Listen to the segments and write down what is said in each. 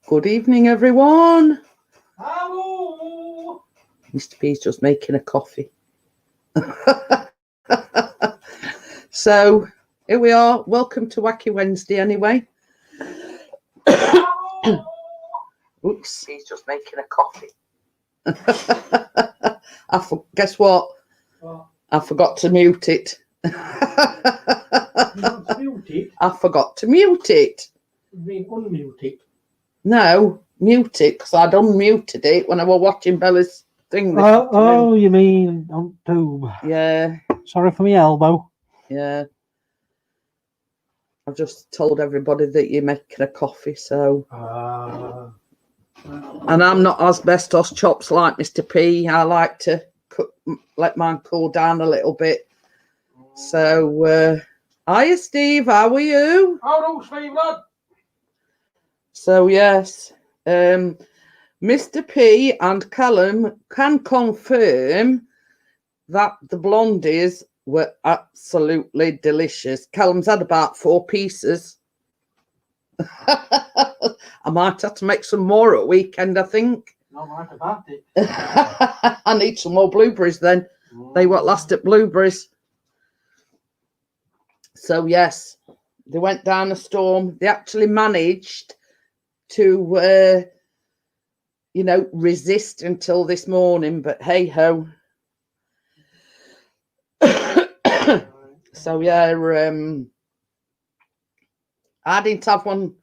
Good evening, everyone. Hello. Mr. P's just making a coffee. So here we are. Welcome to Wacky Wednesday anyway. Oops. He's just making a coffee. Guess what? I forgot to mute it. Mute it? I forgot to mute it. You mean unmute it? No, mute it because I'd unmuted it when I was watching Bella's thing this afternoon. Oh, you mean on tube? Yeah, Sorry for my elbow. yeah. I've just told everybody that you're making a coffee, so. And I'm not asbestos chops like Mr. P. I like to let mine cool down a little bit. So, hiya, Steve. How are you? Hello, Steve, lad. So, yes, Mr. P and Callum can confirm that the blondies were absolutely delicious. Callum's had about 4 pieces. I might have to make some more at weekend, I think. Not right about it. I need some more blueberries then. They were last at blueberries. So, yes, they went down a storm. They actually managed to, resist until this morning. But hey-ho. So, yeah, I didn't have one.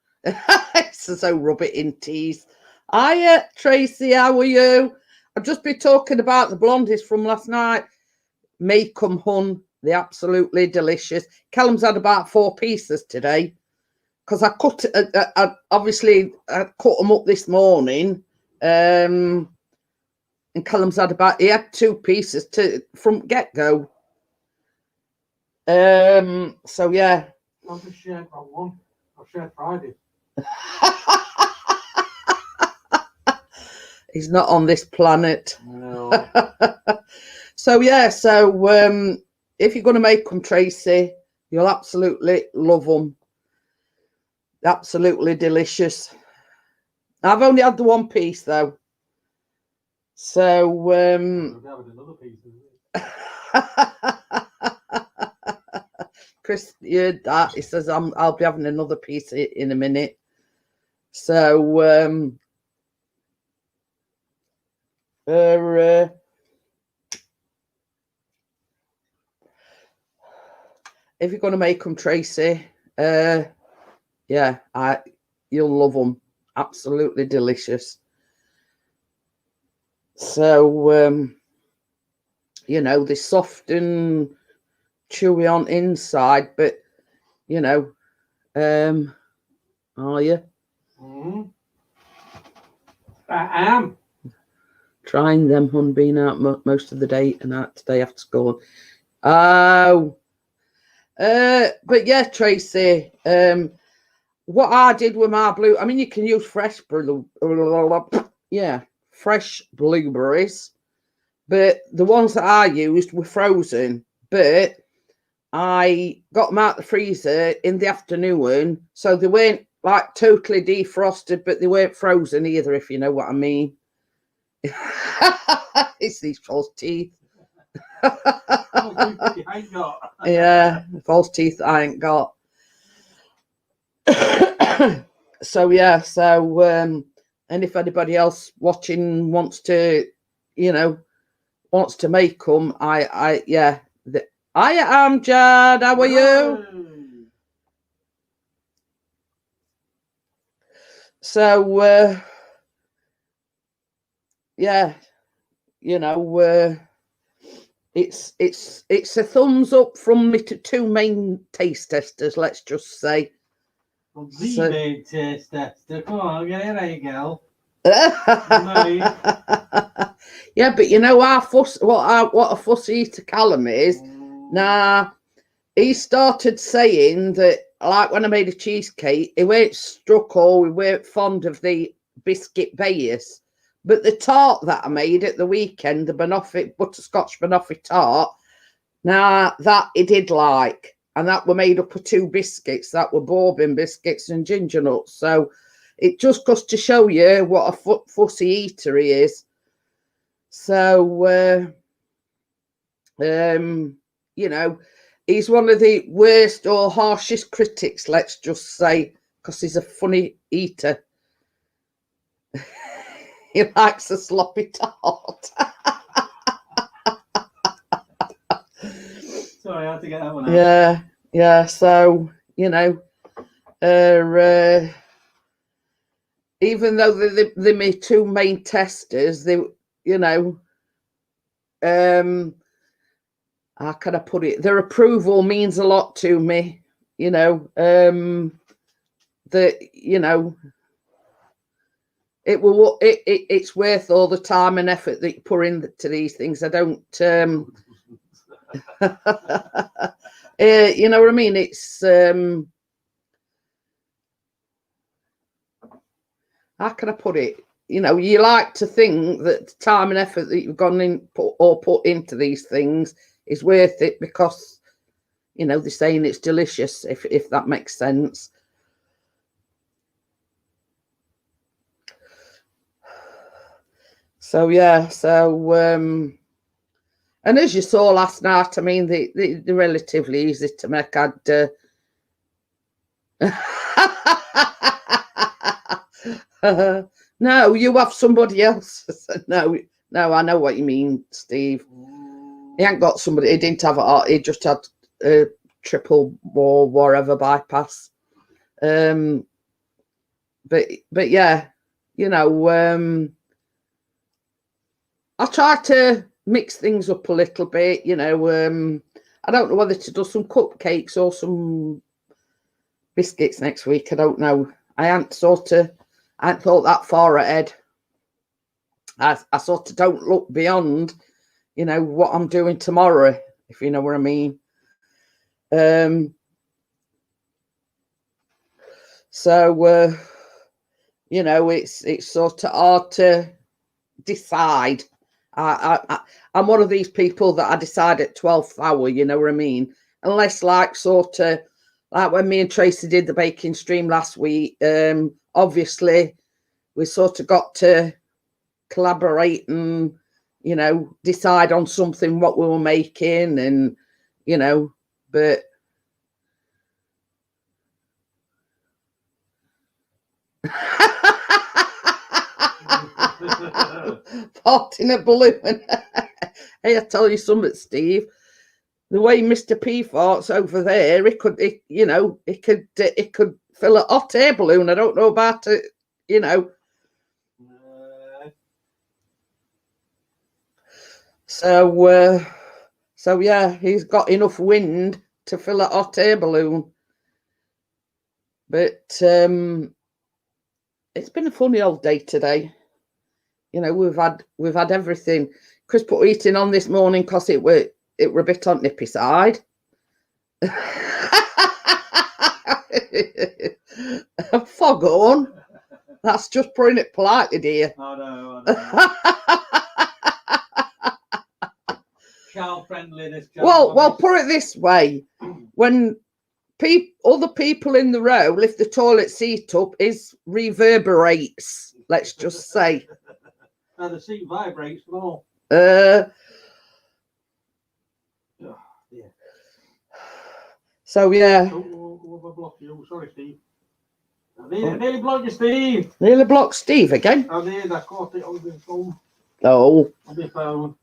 So rub it in teas. Hiya, Tracy, how are you? I've just been talking about the blondies from last night. Make them hun. They're absolutely delicious. Callum's had about 4 pieces today because I cut obviously I cut them up this morning. And Callum's had he had 2 pieces from get-go. So yeah. I've just shared one. I've shared Friday. He's not on this planet. No. So yeah, if you're going to make them, Tracy, you'll absolutely love them. Absolutely delicious. I've only had the 1 piece though. So We'll have another piece, Chris, he says I'll be having another piece in a minute. So if you're going to make them, Tracy, yeah, you'll love them. Absolutely delicious. So they're soft and chewy on inside, but are you? I am. Trying them, hun, being out most of the day and out today after school. Oh. But yeah, Tracy, what I did with my blue, I mean, you can use fresh blueberries, but the ones that I used were frozen, but I got them out the freezer in the afternoon, so they weren't like totally defrosted, but they weren't frozen either, if you know what I mean. It's these false teeth. Yeah, false teeth I ain't got. So yeah, and if anybody else watching wants to make them, I am Jad. How are you? So yeah, it's a thumbs up from me to 2 main taste testers, let's just say. Main taste tester. Come on, get it right, girl. Yeah, but what a fussy eater Callum is. Nah, he started saying that, like when I made a cheesecake, he weren't struck or we weren't fond of the biscuit base. But the tart that I made at the weekend, the butterscotch banoffee tart, now that he did like, and that were made up of 2 biscuits that were bourbon biscuits and ginger nuts. So it just goes to show you what a fussy eater he is. So, you know, he's one of the worst or harshest critics, let's just say, because he's a funny eater. He likes a sloppy tart. Sorry, I had to get that one out. Yeah. So, you know, even though they're my two main testers, they, you know, how can I put it? Their approval means a lot to me, you know. That, you know, it's worth all the time and effort that you put into these things. I don't you know what I mean? It's how can I put it? You know, you like to think that the time and effort that you've gone in put into these things is worth it, because, you know, they're saying it's delicious, if that makes sense. So yeah, so and as you saw last night, I mean, they're relatively easy to make. No, you have somebody else. No, I know what you mean, Steve. He ain't got somebody. He didn't have it. He just had a triple or whatever bypass. But yeah, you know, I try to mix things up a little bit. You know, I don't know whether to do some cupcakes or some biscuits next week. I don't know. I hadn't thought that far ahead. I sort of don't look beyond, you know, what I'm doing tomorrow, if you know what I mean. So you know, it's sort of hard to decide. I'm one of these people that I decide at 12th hour, you know what I mean? Unless, like, sort of like when me and Tracy did the baking stream last week, obviously we sort of got to collaborate and, you know, decide on something, what we were making, and, you know, but farting a balloon. Hey, I tell you something, Steve. The way Mr. P farts over there, it could fill a hot air balloon. I don't know about it, you know. So yeah, he's got enough wind to fill a hot air balloon. But it's been a funny old day today. You know, we've had everything. Chris put eating on this morning because it were a bit on nippy side. Fog on. That's just putting it politely, dear. I know. Child friendliness. Well, put it this way: when other people in the row lift the toilet seat up, it reverberates. Let's just say. The seat vibrates more. Yeah. So yeah. Oh, sorry, Steve. Nearly blocked you, Steve. Nearly blocked Steve again. I did. I caught it on the phone. Oh. On the phone.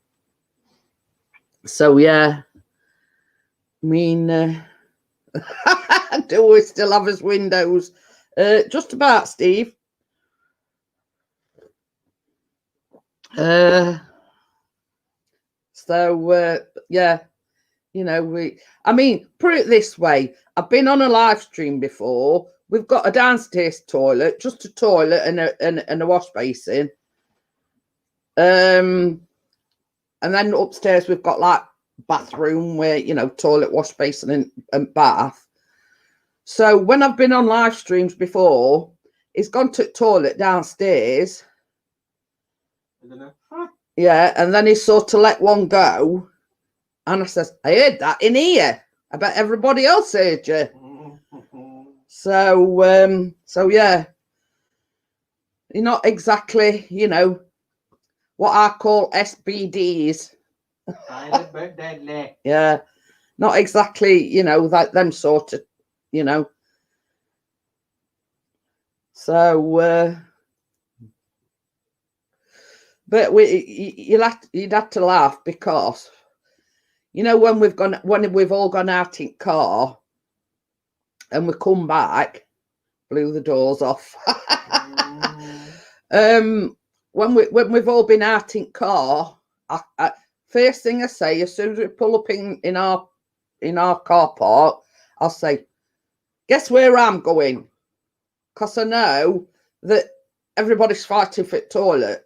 So yeah. I mean, do we still have his windows? Just about, Steve. So yeah, you know, I mean, put it this way: I've been on a live stream before. We've got a downstairs toilet, just a toilet and a wash basin. And then upstairs we've got like bathroom where, you know, toilet, wash basin and bath. So when I've been on live streams before, he's gone to the toilet downstairs. Yeah, and then he sort of let one go. And I says, I heard that in here. I bet everybody else heard you. So yeah. You're not exactly, you know, what I call SBDs. Silent but deadly. Yeah, not exactly, you know, that them sort of, you know. So, but you'd have to laugh because, you know, when we've all gone out in car, and we come back, blew the doors off. When we've all been out in car, first thing I say as soon as we pull up in our car park, I'll say, "Guess where I'm going?" Because I know that everybody's fighting for the toilet.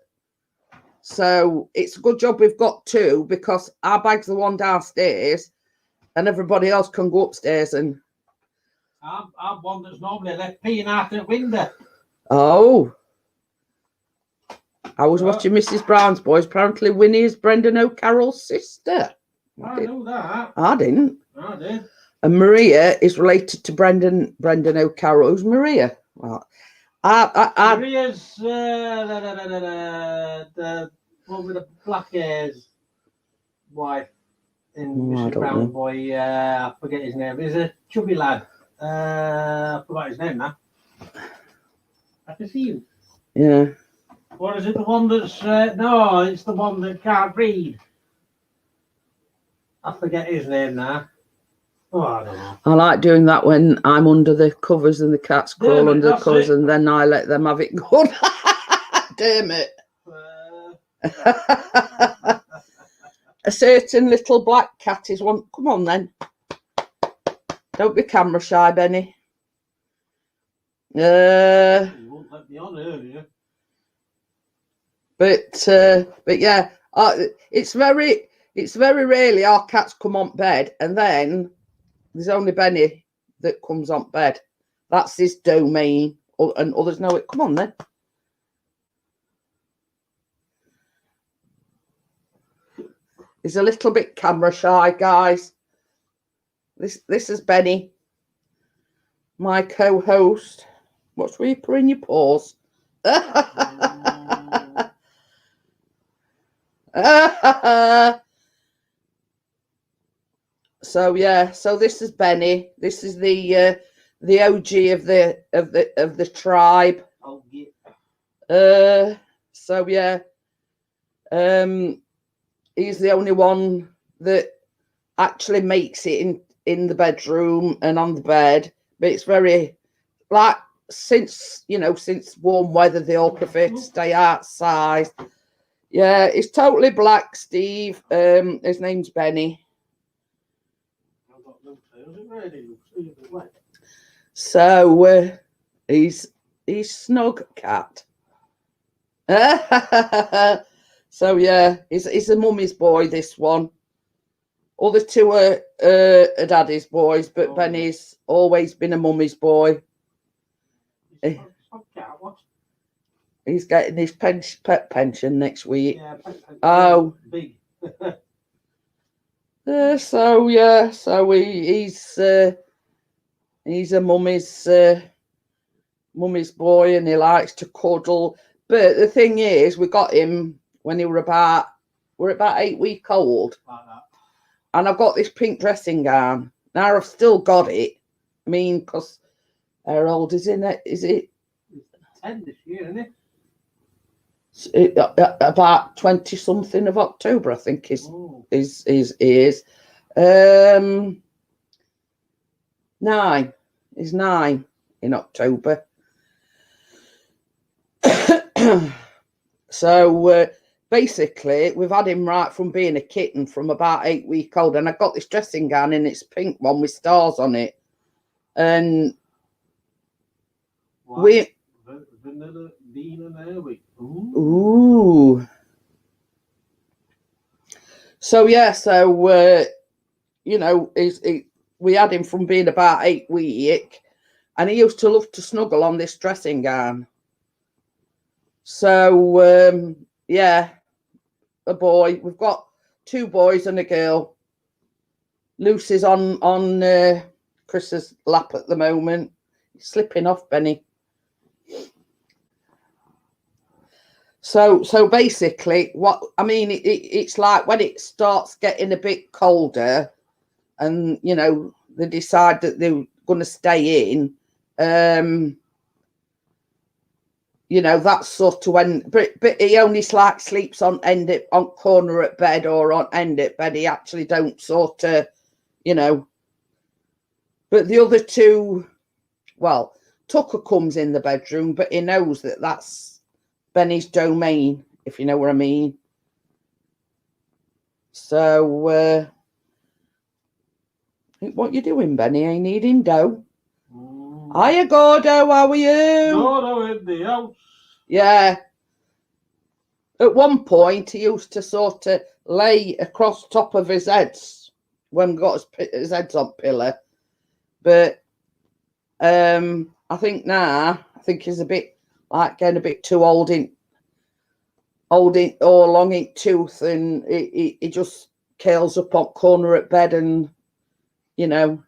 So it's a good job we've got two, because our bag's the one downstairs, and everybody else can go upstairs and. I'm one that's normally left peeing out the window. Oh. I was watching Mrs. Brown's Boys. Apparently, Winnie is Brendan O'Carroll's sister. I knew that. I didn't. I did. And Maria is related to Brendan O'Carroll. Who's Maria? Well, Maria's the one with the black hairs wife in Mrs. Brown's Boy. I forget his name. He's a chubby lad. I forgot his name now. I can see him. Yeah. Or is it the one that's no? It's the one that can't read. I forget his name now. Oh, I don't know. I like doing that when I'm under the covers and the cats crawl under the covers, and then I let them have it good. Damn it. A certain little black cat is one. Come on then. Don't be camera shy, Benny. You won't let me on earlier. But yeah, it's very rarely our cats come on bed, and then there's only Benny that comes on bed. That's his domain, and others know it. Come on then. He's a little bit camera shy, guys. This is Benny, my co-host. What's where you put in your paws? So yeah, so this is Benny. This is the OG of the tribe. Oh yeah. So yeah, he's the only one that actually makes it in the bedroom and on the bed. But it's very, like, since warm weather, they all prefer to stay outside. Yeah, it's totally black, Steve. His name's Benny. So he's snug cat. So yeah, he's a mummy's boy, this one. Other two are daddy's boys, but Benny's always been a mummy's boy. He's getting his pet pension next week. Yeah, oh, big. So yeah, so he's a mummy's boy, and he likes to cuddle. But the thing is, we got him when he we're about 8 weeks old, Like that. And I've got this pink dressing gown. Now I've still got it. I mean, because how old is it? Is it 10 this year, isn't it? About 20 something of October, I think is 9. He's 9 in October. So basically, we've had him right from being a kitten from about 8 weeks old, and I got this dressing gown, and it's pink one with stars on it, and vanilla bean and herb. Ooh. So yeah, so we had him from being about 8 weeks, and he used to love to snuggle on this dressing gown. So yeah, a boy. We've got 2 boys and a girl. Lucy's on Chris's lap at the moment. He's slipping off, Benny. So basically, what I mean, it's like when it starts getting a bit colder, and you know they decide that they're going to stay in. You know, that's sort of when, but he only like sleeps on corner at bed or on end at bed. He actually don't sort of, you know. But the other two, well, Tucker comes in the bedroom, but he knows that that's Benny's domain, if you know what I mean. So, what you doing, Benny? Are you needing dough? Hiya, Gordo, how are you? Gordo in the house. Yeah. At one point, he used to sort of lay across top of his heads when we got his heads on pillar. But I think now, I think he's a bit like getting a bit too old in or long in tooth, and he just curls up on corner at bed, and you know.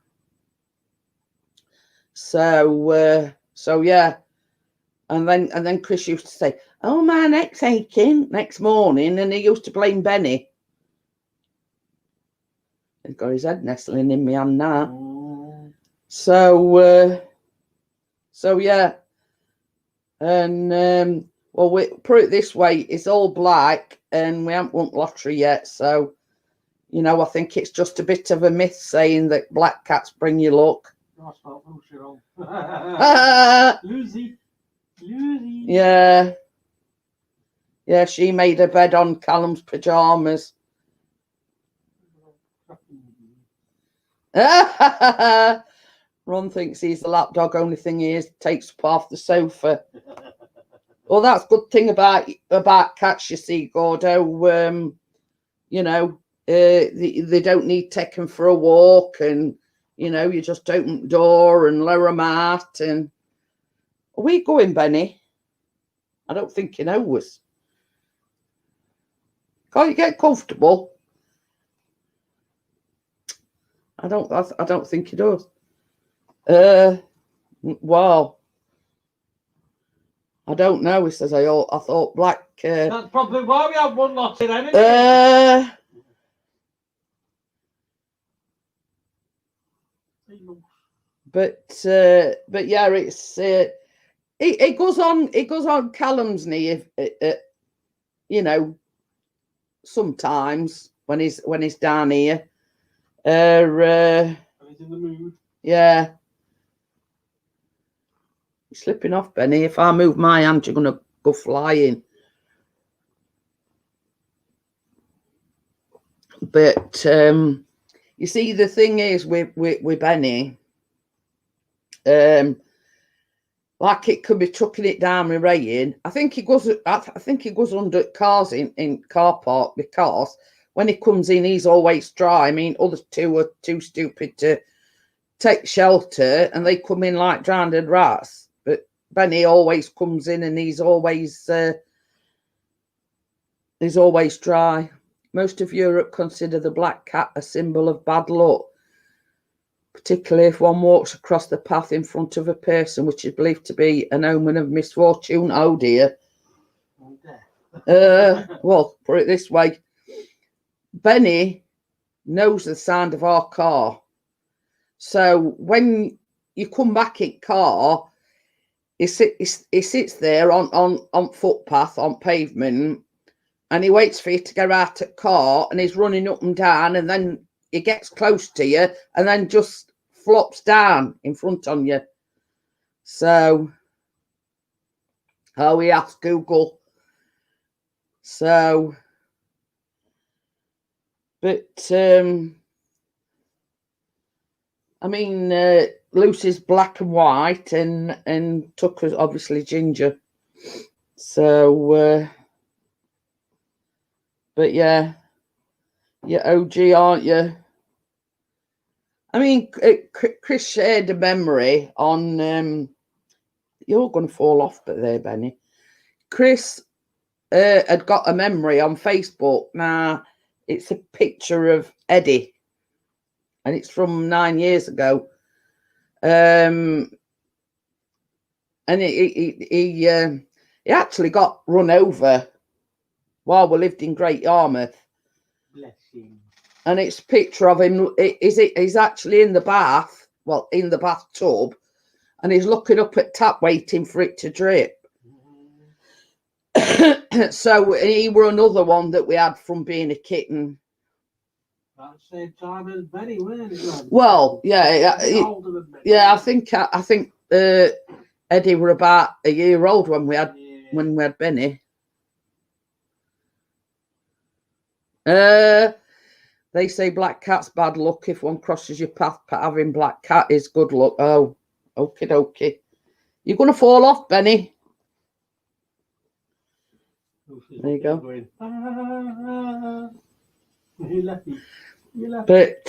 So yeah, and then Chris used to say, "Oh, my neck's aching" next morning, and he used to blame Benny. He's got his head nestling in my hand now. So yeah, and well, we put it this way: it's all black, and we haven't won lottery yet. So, you know, I think it's just a bit of a myth saying that black cats bring you luck. Lucy. Yeah. Yeah, she made her bed on Callum's pajamas. Ron thinks he's the lapdog. Only thing he is, takes up half the sofa. Well, that's good thing about cats, you see, Gordo. You know, they don't need taken for a walk, and you know, you just open the door and lower them out. And are we going, Benny? I don't think he knows. Can't you get comfortable? I don't think he does. Well, I don't know. He says I thought black. That's probably why we have one lot in then. But yeah, it's it goes on Callum's knee, if you know, sometimes when he's down here. When he's in the mood. Yeah. You're slipping off, Benny. If I move my hand, you're gonna go flying. But you see, the thing is with Benny, like it could be chucking it down with rain. I think he goes under cars in car park, because when he comes in, he's always dry. I mean, other two are too stupid to take shelter, and they come in like drowned rats. But Benny always comes in, and he's always dry. Most of Europe consider the black cat a symbol of bad luck, particularly if one walks across the path in front of a person, which is believed to be an omen of misfortune. Oh dear. Well, put it this way: Benny knows the sound of our car. So when you come back in car, he sits there on footpath, on pavement, and he waits for you to get out of car, and he's running up and down, and then he gets close to you, and then just flops down in front on you. So, we asked Google. So, but I mean, Lucy's black and white, and Tucker's obviously ginger. So, but yeah, you're OG, aren't you? I mean, Chris shared a memory on. You're going to fall off, but there, Benny. Chris had got a memory on Facebook. Now, it's a picture of Eddie, and it's from 9 years ago. And he He actually got run over while we lived in Great Yarmouth. Bless him. And it's a picture of him. He's actually in the bath, well, in the bathtub, and he's looking up at tap waiting for it to drip. So he were another one that we had from being a kitten. About the same time as Benny, weren't it? Well, yeah, I think Eddie were about a year old when we had Benny. They say black cat's bad luck. If one crosses your path, having black cat is good luck. Oh, okie dokie. You're gonna fall off, Benny. There you go. Going, you lucky. But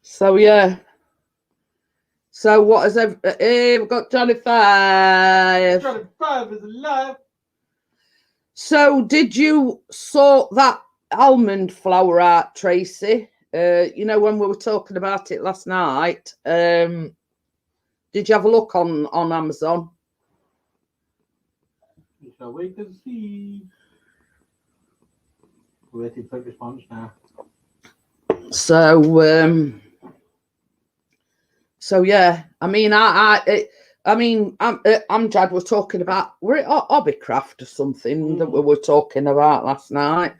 so yeah. So what has we've got Johnny 5. Johnny 5 is alive. So did you sort that almond flour out, Tracy? You know, when we were talking about it last night, did you have a look on Amazon? We shall wait and see. We're waiting for a response now. So yeah, I mean, Amjad was talking about, were it Hobbycraft or something that we were talking about last night?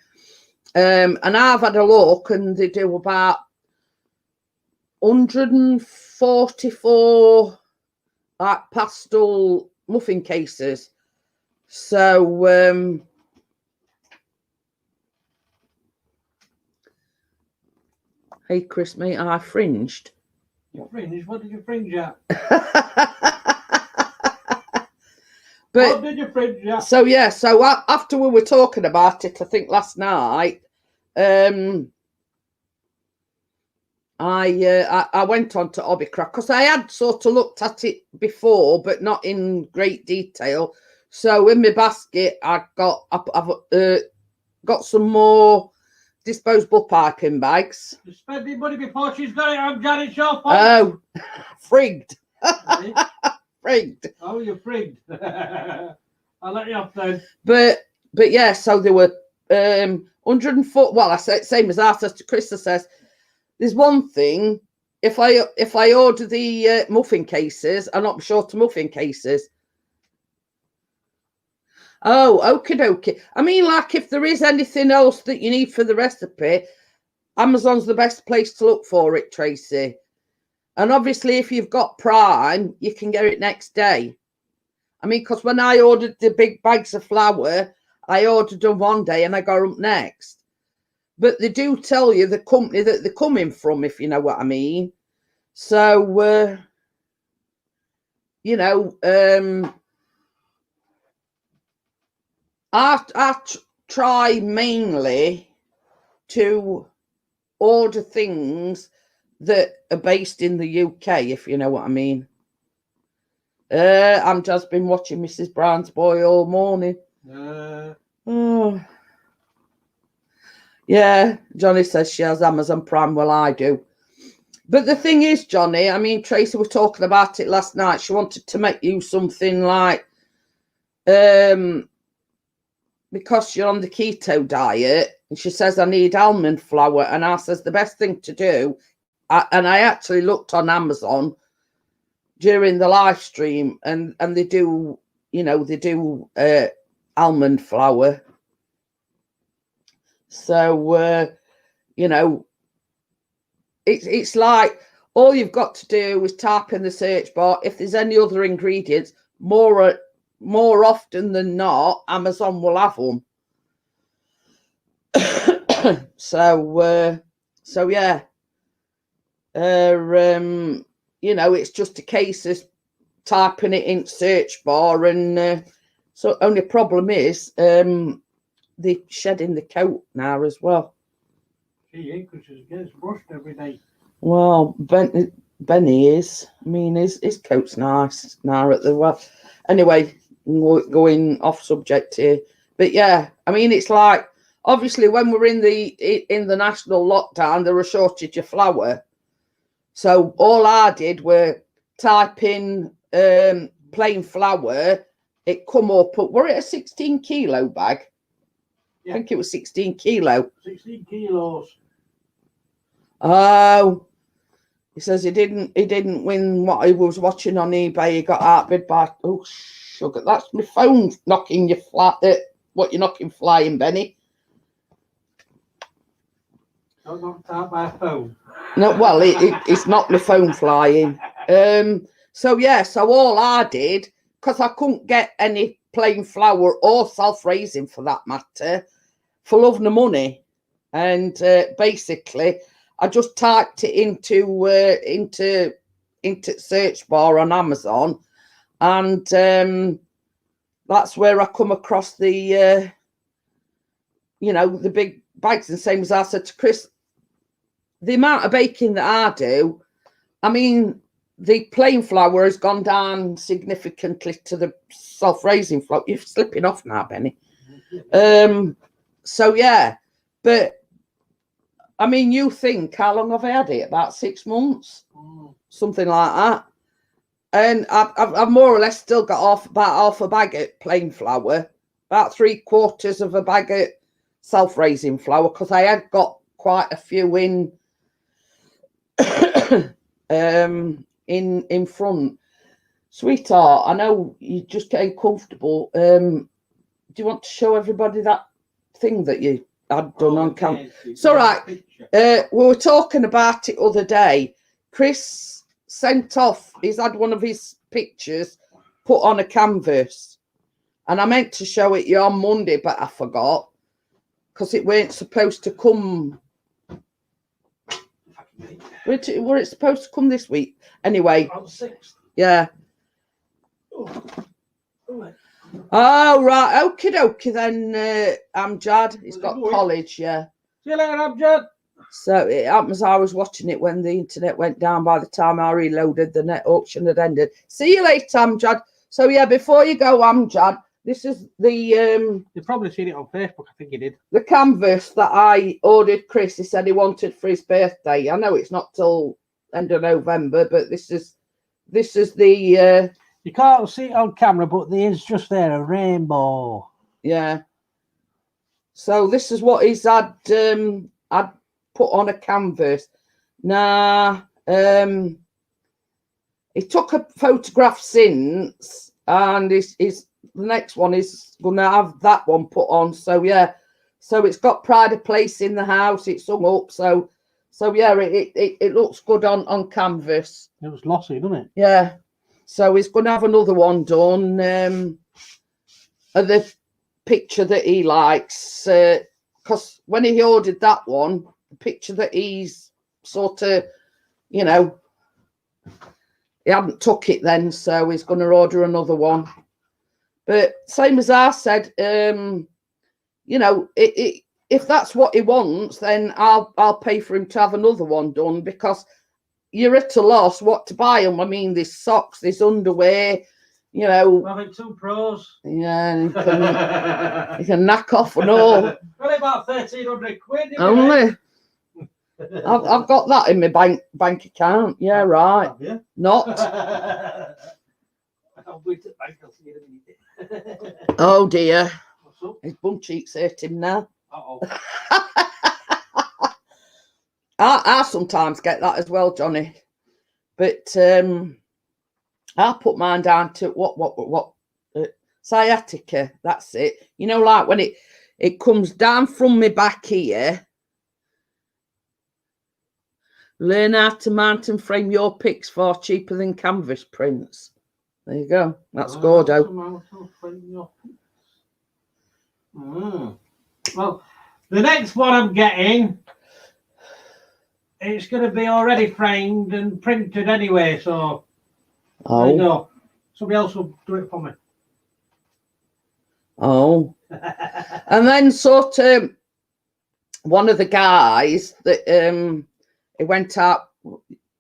And I've had a look, and they do about 144 like pastel muffin cases. So hey Chris, mate, I fringed. You fringe? What did you fringe at? But what did you fringe at? So yeah, so after we were talking about it, I think last night, I went on to Hobbycraft because I had sort of looked at it before, but not in great detail. So in my basket, I've got some more disposable piping bags. You're spending money before she's got it. I'm Janet's your fault. Oh, frigged. Frigged. Oh, you're frigged. I'll let you off then. But yeah, so there were 104. Well, I said same as Arthur. Krista says there's one thing. If I order the muffin cases, I'm not short of muffin cases. Oh, okie dokie. I mean, like, if there is anything else that you need for the recipe, Amazon's the best place to look for it, Tracy. And obviously, if you've got Prime, you can get it next day. I mean, because when I ordered the big bags of flour, I ordered them one day and I got them next. But they do tell you the company that they're coming from, if you know what I mean. So, you know, I try mainly to order things that are based in the UK, if you know what I mean. I'm just been watching Mrs. Brown's Boy all morning. Oh. Yeah, Johnny says she has Amazon Prime. Well, I do. But the thing is, Johnny, I mean, Tracy was talking about it last night. She wanted to make you something like, because you're on the keto diet, and she says, I need almond flour. And I says, the best thing to do, and I actually looked on Amazon during the live stream, and they do, you know, they do almond flour. So, you know, it's like all you've got to do is type in the search bar. If there's any other ingredients, more often than not, Amazon will have them. So yeah. You know, it's just a case of typing it in search bar, and so only problem is they're shedding the coat now as well. She ain't, because she gets brushed every day. Well, Benny is. I mean, his coat's nice now at the well. Anyway, going off subject here, but yeah, I mean, it's like obviously when we're in the national lockdown, there was a shortage of flour. So all I did were type in plain flour, it come up. Were it a 16 kilo bag? Yeah. I think it was 16 kilo. 16 kilos. Oh, he says he didn't win what he was watching on eBay. He got outbid by, oh sugar, that's my phone knocking you flat. What you're knocking flying, Benny? Don't knock out my phone. No, well, it's not my phone flying. So yeah, so all I did, because I couldn't get any plain flour or self-raising for that matter, for love nor money, and basically I just typed it into search bar on Amazon, and that's where I come across the the big bags. And same as I said to Chris, the amount of baking that I do, I mean, the plain flour has gone down significantly to the self-raising flour. You're slipping off now, Benny. So yeah, but I mean, you think, how long have I had it? About 6 months, something like that. And I've more or less still got about half a bag of plain flour, about 3/4 of a bag of self-raising flour, because I had got quite a few in in front. Sweetheart, I know you're just getting comfortable. Do you want to show everybody that thing that you had done on camera? It's all right. We were talking about it other day. Chris sent off, he's had one of his pictures put on a canvas, and I meant to show it you on Monday, but I forgot, because it weren't supposed to come. Were it supposed to come this week? Anyway. On the 6th. Yeah. Oh, right. Okie dokie then, Amjad. He's got college, yeah. See you later, Amjad. So it happens I was watching it when the internet went down. By the time I reloaded, the net auction had ended. See you later, Amjad. So yeah, before you go, Amjad, this is the You've probably seen it on Facebook, I think you did. The canvas that I ordered Chris. He said he wanted for his birthday. I know it's not till end of November, but this is the you can't see it on camera, but there is just there a rainbow. Yeah. So this is what he's had I'd put on a canvas. Now he took a photograph since, and the next one is gonna have that one put on. So yeah, so it's got pride of place in the house. It's hung up. So yeah, it looks good on canvas. It was lossy, doesn't it? Yeah. So he's going to have another one done. Of the picture that he likes, because when he ordered that one, the picture that he's sort of, he hadn't took it then, so he's going to order another one. But same as I said, if that's what he wants, then I'll pay for him to have another one done, because you're at a loss what to buy them. I mean, there's socks, there's underwear, Having 2 pros. Yeah, you can knock off and all. Only about 1,300 quid. Only. I've got that in my bank account. Yeah, right. Have you? Not. I'll wait at bank. I'll see you in a minute. Oh dear. What's up? His bum cheeks hurt him now. Uh-oh. I sometimes get that as well, Johnny. But I'll put mine down to what sciatica. That's it. Like when it comes down from my back here. Learn how to mount and frame your pics far cheaper than canvas prints. There you go. That's Gordo. Well, the next one I'm getting, it's going to be already framed and printed anyway, so there you go. Somebody else will do it for me. Oh. And then sort of one of the guys that he went out,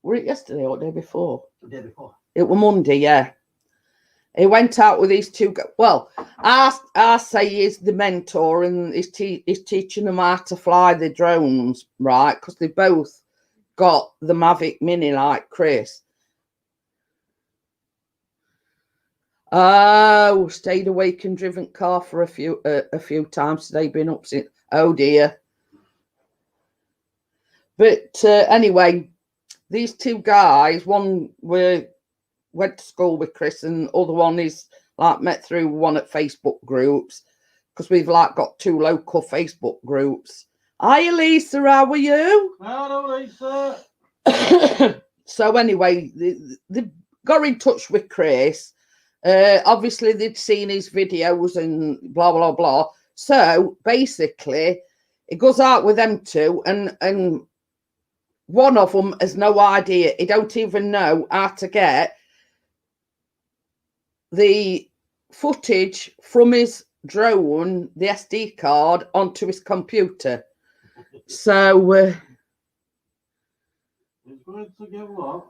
were it yesterday or the day before? The day before. It was Monday, yeah. He went out with these two. Well, I say he's the mentor, and he's teaching them how to fly the drones, right? Because they both got the Mavic Mini like Chris. Oh, stayed awake and driven car for a few times today. Been up since. Oh dear. But anyway, these two guys, one went to school with Chris, and the other one is like met through one at Facebook groups, because we've like got two local Facebook groups. Hi, Lisa, how are you? Hello, Lisa. So anyway, they got in touch with Chris. Obviously, they'd seen his videos and blah, blah, blah. So basically, it goes out with them two, and one of them has no idea. He don't even know how to get the footage from his drone, the SD card, onto his computer. So He's going to get what?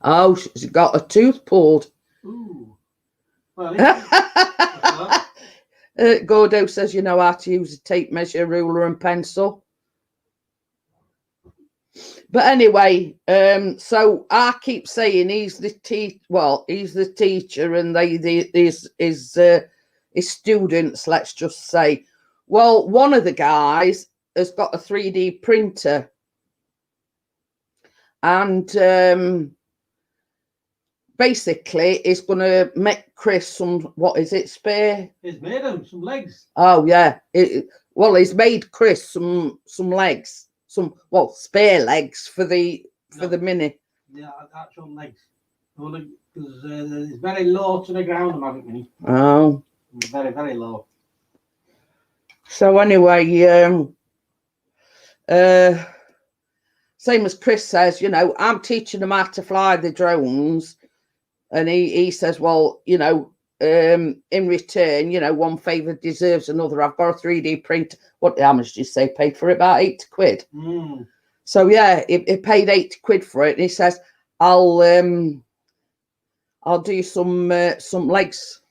oh, she's got a tooth pulled. Ooh. Well, Gordo says you know how to use a tape measure, ruler and pencil. But anyway, so I keep saying he's the teacher, and his students, let's just say. Well, one of the guys has got a 3D printer, and basically is going to make Chris some, what is it, spare? He's made him some legs. Oh yeah, he's made Chris some legs, spare legs for the mini. Yeah, actual legs. Because it's very low to the ground, haven't we? Oh, Very, very low. so anyway, same as Chris says, I'm teaching them how to fly the drones, and he says, well, in return, one favour deserves another. I've got a 3D print. How much did you say paid for it? About 80 quid. Mm. So yeah, he paid 80 quid for it, and he says, I'll do some legs.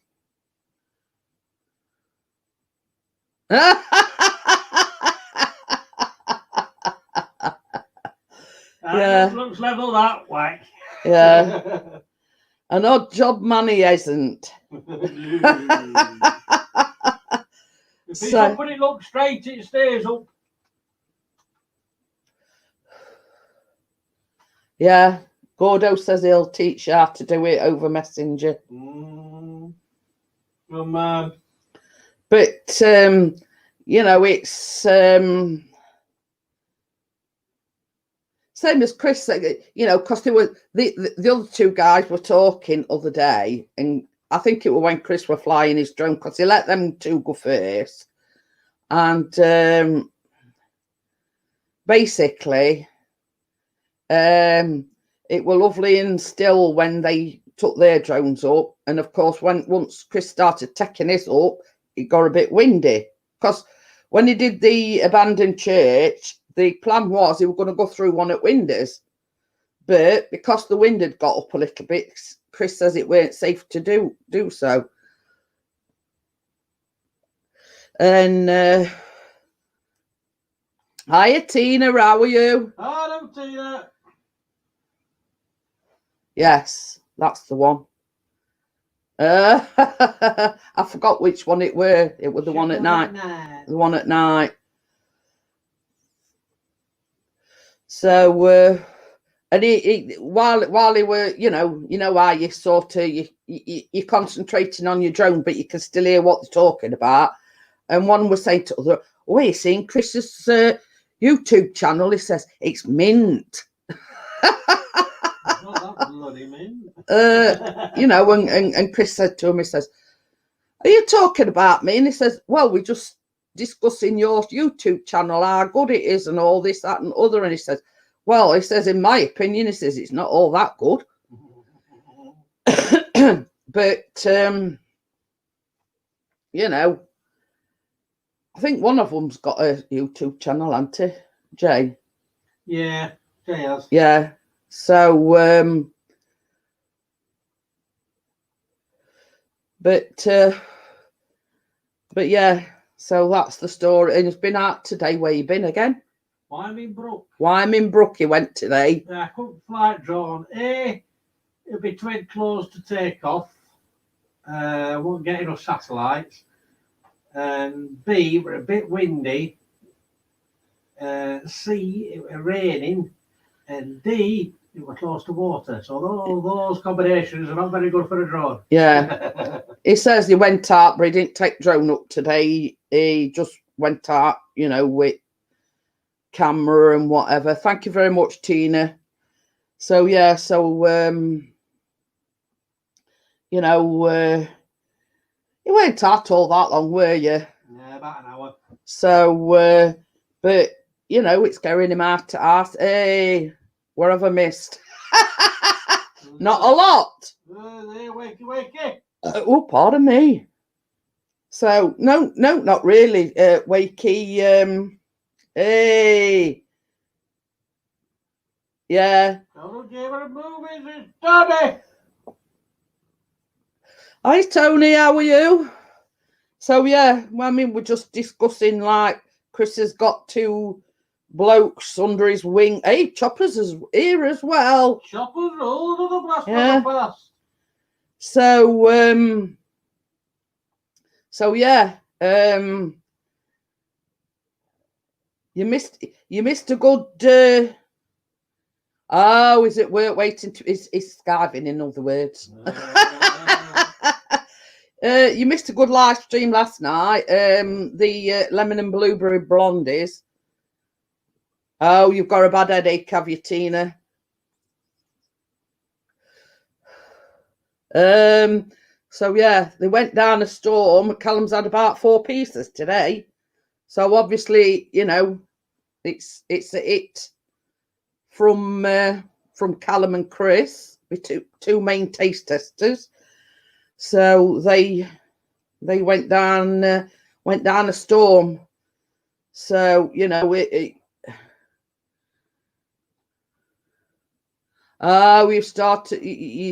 Yeah. Looks level that way. Yeah. An odd job man he isn't. If he's up and it looks straight, it stays up. Yeah. Gordo says he'll teach you how to do it over Messenger. Good man. But it's same as Chris said, because they were the other two guys were talking other day, and I think it was when Chris were flying his drone, because he let them two go first, and basically, it were lovely and still when they took their drones up, and of course, once Chris started taking his up, it got a bit windy, because when he did the abandoned church, the plan was he was going to go through one at Winders, but because the wind had got up a little bit, Chris says it weren't safe to do so. And hiya, Tina, how are you? Hello, Tina. Yes, that's the one. I forgot which one it were. It was the one at night. The one at night. So, and he while he were, how you sort of you're concentrating on your drone, but you can still hear what they're talking about. And one was saying to the other, "Oh, you seen Chris's YouTube channel?" He says it's mint. Not that bloody mint. And Chris said to him, he says, "Are you talking about me?" And he says, "Well, we're just discussing your YouTube channel, how good it is and all this, that and other." And he says, "Well," he says, "in my opinion," he says, "it's not all that good." But I think one of them's got a YouTube channel, hasn't he, Jay? Yeah, Jay has. Yeah. So but yeah, so that's the story. And it's been out today. Where you been again? Wyoming Brook he went today. I couldn't flight drone. It'll be twin closed to take off. Won't get enough satellites. And B, we're a bit windy. C, it was raining. And D, it was close to water. So those combinations are not very good for a drone. Yeah. He says he went out, but he didn't take drone up today. He just went out, you know, with camera and whatever. Thank you very much, Tina. So yeah, so you know, you weren't out all that long, were you? Yeah, about an hour. So but you know, it's going him out to ask, hey, what have I missed? Not a lot. There, wakey. Oh, pardon me. So no, not really. Wakey, hey. Yeah. Don't give her a move, is it, Tommy? Hi Tony, how are you? So yeah, well, I mean, we're just discussing like Chris has got 2 blokes under his wing. Hey, Chopper's is here as well. Chopper's all to the blast Yeah. from the past. So yeah, you missed a good. Oh, is it worth waiting to? Is skiving, in other words. You missed a good live stream last night. The lemon and blueberry blondies. Oh, you've got a bad headache, have you, Tina? So yeah, they went down a storm. Callum's had about 4 pieces today. So obviously, you know, it's a hit from Callum and Chris, with two main taste testers. So they went down a storm. So you know you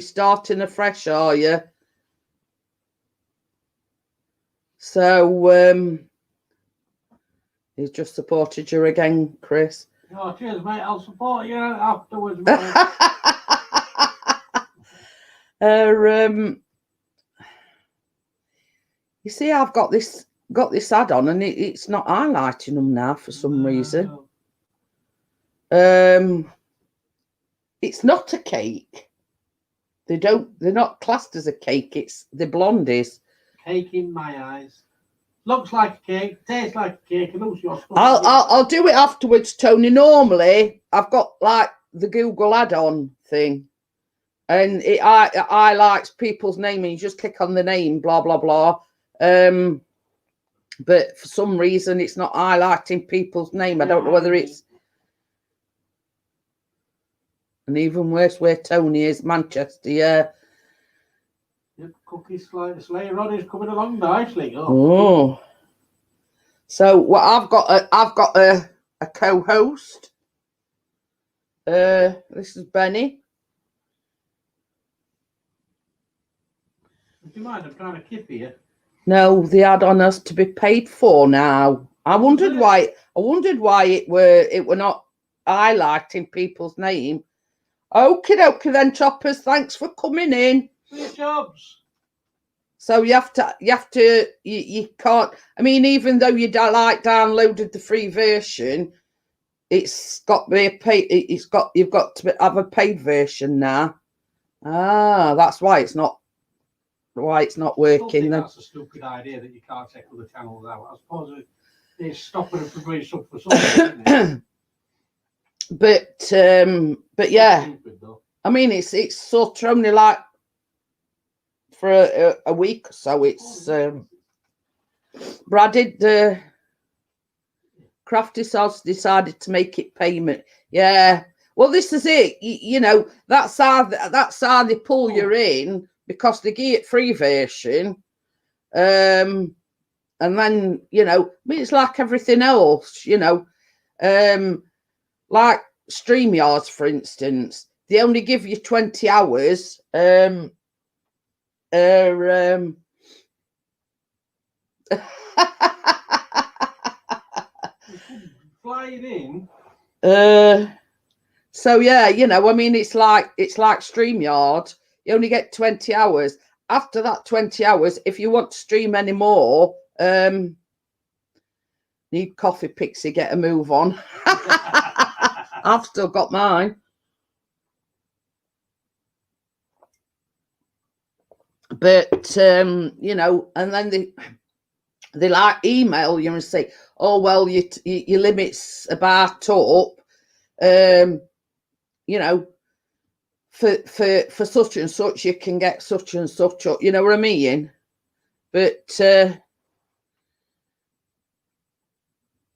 starting afresh, are you? So he's just supported you again, Chris. Oh, cheers, mate. I'll support you afterwards, mate. You see, I've got this add-on, and it's not highlighting them now for some reason. It's not a cake. They're not classed as a cake. It's the blondies. Cake in my eyes. Looks like a cake, tastes like a cake, and also your I'll do it afterwards, Tony. Normally, I've got like the Google add-on thing, and it highlights people's name, and you just click on the name, blah blah blah. But for some reason, it's not highlighting people's name. I don't know whether it's. And even worse, where Tony is, Manchester, yeah. Cookie Slayer Rod is coming along nicely. Oh. So what I've got a co-host. This is Benny. Do you mind? I'm trying to kip here. No, the add-on has to be paid for now. I wondered why it were not highlighting people's name. Okie dokie then, Choppers. Thanks for coming in. Your jobs. So you can't. I mean, even though you downloaded the free version, it's got to be a pay. You've got to have a paid version now. Ah, that's why it's not working. Then that's a stupid idea that you can't take other channels out. I suppose it's stopping them from doing stuff for something. But yeah, I mean, it's sort of only like for a week or so. It's but I did. Crafty Sauce decided to make it payment. Yeah, well, this is it. You know, that's how they pull you in, because they give it free version, and then you know, I mean, it's like everything else. You know, like StreamYards, for instance, they only give you 20 hours. Flying in. So yeah, you know, I mean, it's like StreamYard. You only get 20 hours, after that 20 hours, if you want to stream anymore, need coffee, Pixie, get a move on. I've still got mine. But, you know, and then they like email you and say, oh, well, your limit's about up, you know, for such and such, you can get such and such up, you know what I mean? But,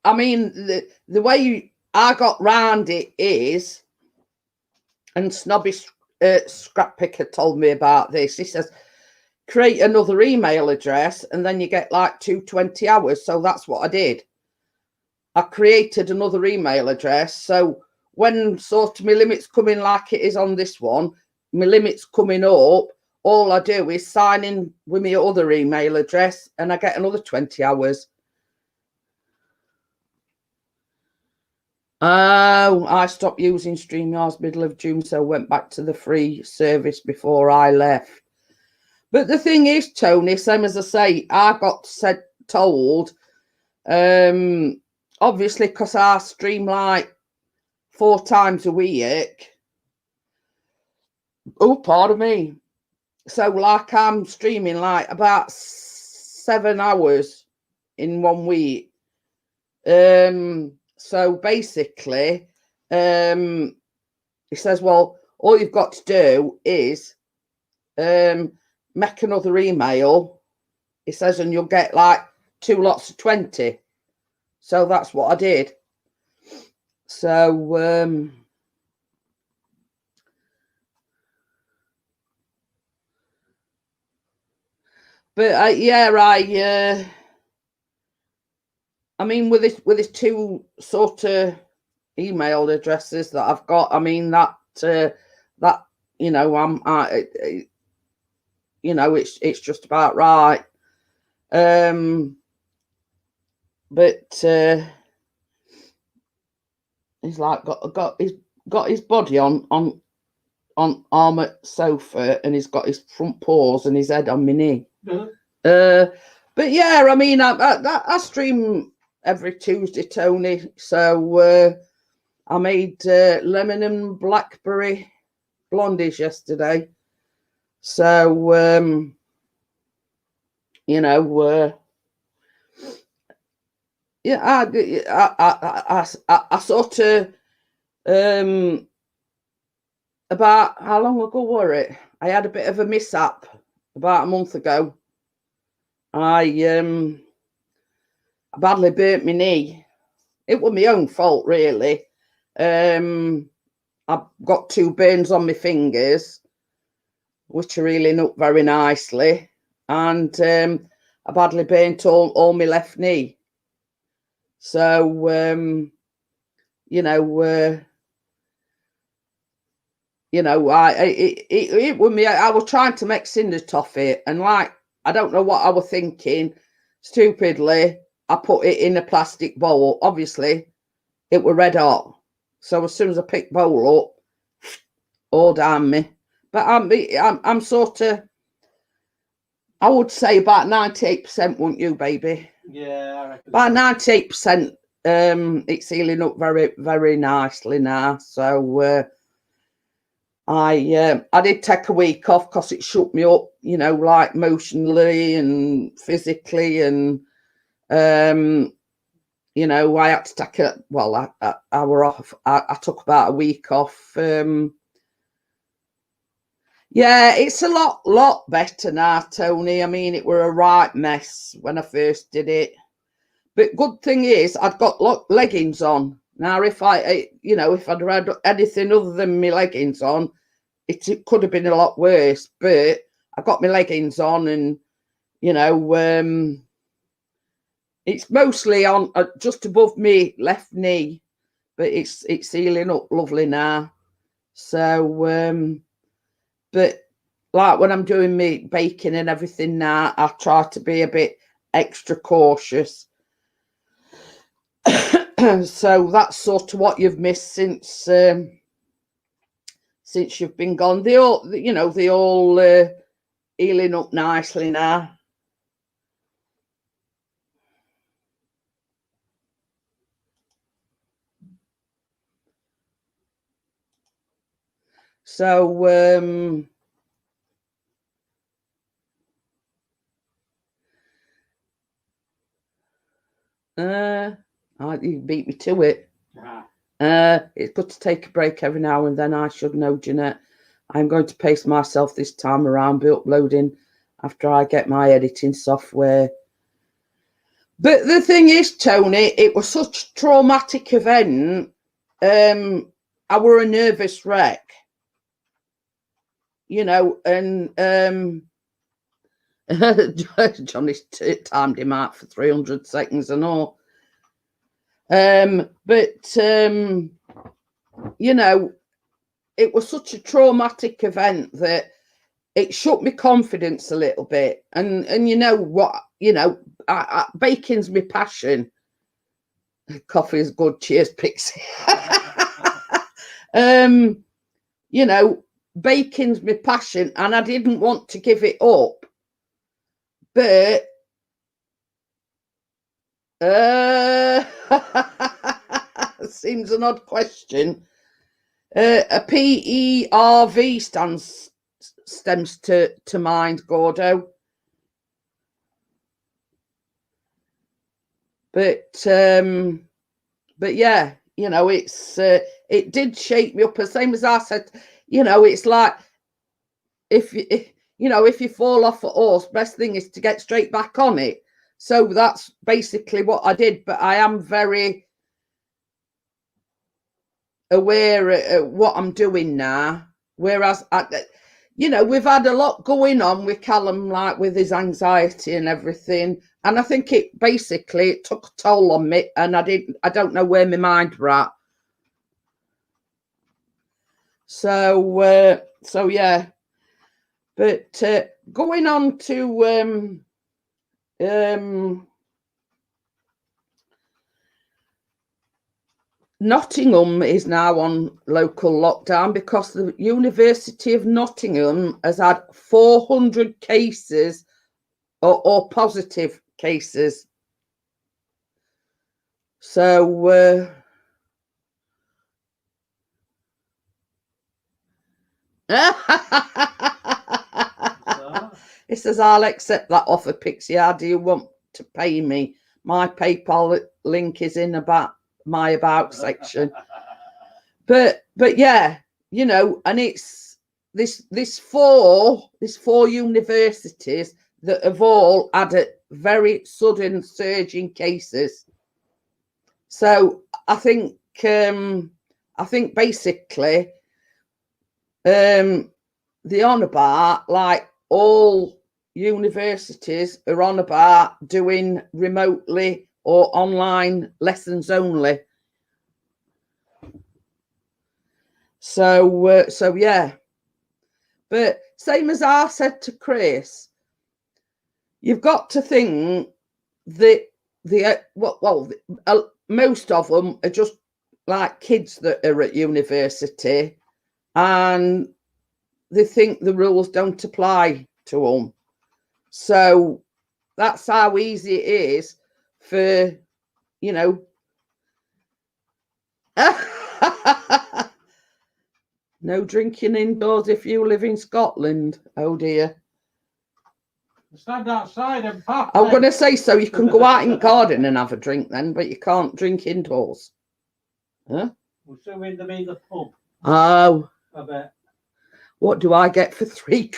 I mean, the way I got round it is, and Snobby Scrap Picker told me about this, he says, create another email address and then you get like 220 hours. So that's what I did. I created another email address. So when sort of my limit's coming like it is on this one, my limit's coming up, all I do is sign in with my other email address and I get another 20 hours. Oh, I stopped using StreamYard's middle of June, so went back to the free service before I left. But the thing is, Tony, same as I say, I got told, obviously, because I stream like 4 times a week. Oh, pardon me. So, like, I'm streaming like about 7 hours in 1 week. So basically, he says, well, all you've got to do is make another email, he says, and you'll get like 2 lots of 20. So that's what I did. So but yeah, I mean, with this 2 sort of email addresses that I've got, I mean that you know, you know, it's just about right. But he's like got his body on armor sofa, and he's got his front paws and his head on my knee. But yeah, I mean, I stream every Tuesday, Tony. So I made lemon and blackberry blondies yesterday. So you know, yeah, I sort of about how long ago were it? I had a bit of a mishap about a month ago. I badly burnt my knee. It was my own fault, really. I've got 2 burns on my fingers, which are healing up very nicely, and I badly burnt all my left knee. So you know, it was me. I was trying to make cinder toffee, and like, I don't know what I was thinking. Stupidly, I put it in a plastic bowl. Obviously, it was red hot. So as soon as I picked bowl up, all down me. But I'm sort of, I would say about 98%, wouldn't you, baby? Yeah, I reckon. About 98%. It's healing up very, very nicely now. So I did take a week off because it shook me up, you know, like emotionally and physically, and you know, I had to take I were off. I took about a week off. Yeah, it's a lot better now, Tony. I mean, it were a right mess when I first did it. But good thing is, I'd got leggings on. Now, if you know, if I'd had anything other than my leggings on, it could have been a lot worse. But I got my leggings on, and you know, it's mostly on just above me left knee, but it's healing up lovely now. So, but like when I'm doing me baking and everything now, I try to be a bit extra cautious. So that's sort of what you've missed since you've been gone. They all, you know, they all healing up nicely now. So you beat me to it. It's good to take a break every now and then. I should know, Jeanette. I'm going to pace myself this time around, be uploading after I get my editing software. But the thing is, Tony, it was such a traumatic event. I were a nervous wreck, you know, and Johnny's timed him out for 300 seconds and all. But you know, it was such a traumatic event that it shook my confidence a little bit. And you know what, you know, baking's my passion. Coffee is good. Cheers, Pixie. You know, baking's my passion, and I didn't want to give it up. But seems an odd question. A PERV stems to mind, Gordo. But yeah, you know, it's it did shake me up. The same as I said, you know, it's like if you fall off a horse, best thing is to get straight back on it. So that's basically what I did. But I am very aware of what I'm doing now. Whereas, you know, we've had a lot going on with Callum, like with his anxiety and everything. And I think it basically took a toll on me, and I don't know where my mind were at. So yeah. But going on to Nottingham is now on local lockdown because the University of Nottingham has had 400 cases or positive cases. So it says, I'll accept that offer, Pixie. How do you want to pay me? My PayPal link is in my about section. But yeah, you know, and it's this four universities that have all had a very sudden surge in cases. So I think basically they're on about, like, all universities are on about doing remotely or online lessons only. So yeah. But same as I said to Chris, you've got to think that most of them are just like kids that are at university, and they think the rules don't apply to them. So that's how easy it is for, you know. No drinking indoors if you live in Scotland. Oh dear. Stand outside and pop. I'm going to say, so you can go out in the garden and have a drink then, but you can't drink indoors. Huh? We'll soon them in the pub. Oh. I bet. What do I get for £3?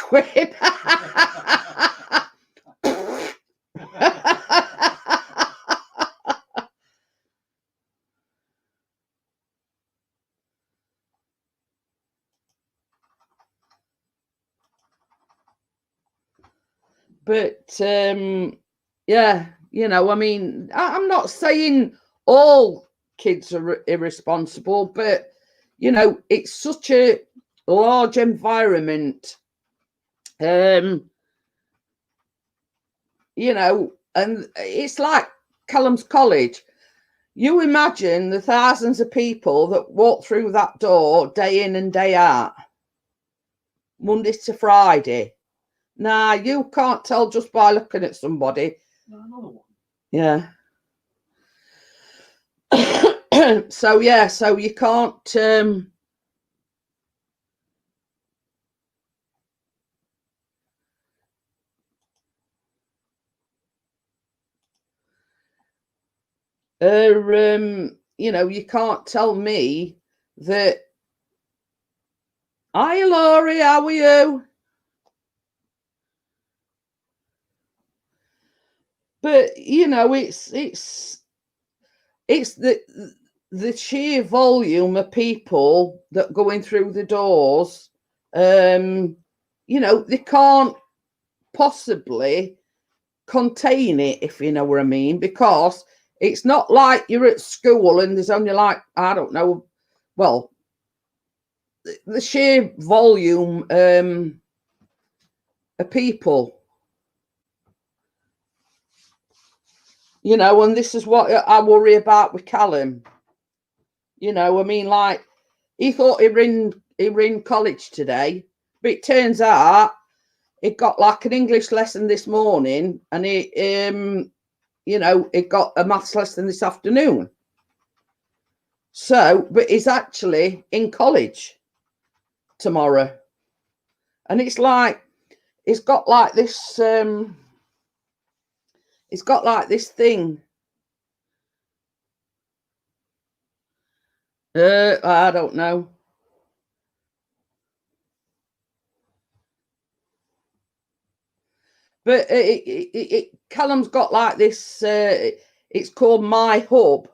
But yeah, you know, I mean, I'm not saying all kids are irresponsible, but you know, it's such a large environment, you know, and it's like Callum's College. You imagine the thousands of people that walk through that door day in and day out, Monday to Friday. Nah, you can't tell just by looking at somebody. Another one. Yeah. So yeah, so you can't you know, you can't tell me that. Hi, Laurie, how are you? But you know, it's the sheer volume of people that going through the doors. You know, they can't possibly contain it, if you know what I mean, because it's not like you're at school and there's only like, I don't know, well, the sheer volume of people, you know, and this is what I worry about with Callum. You know, I mean, like, he thought he were in college today, but it turns out he got like an English lesson this morning, and he you know, it got a maths lesson this afternoon. So, but he's actually in college tomorrow. And it's like, it's got like this thing. I don't know. But Callum's got like this, it's called My Hub,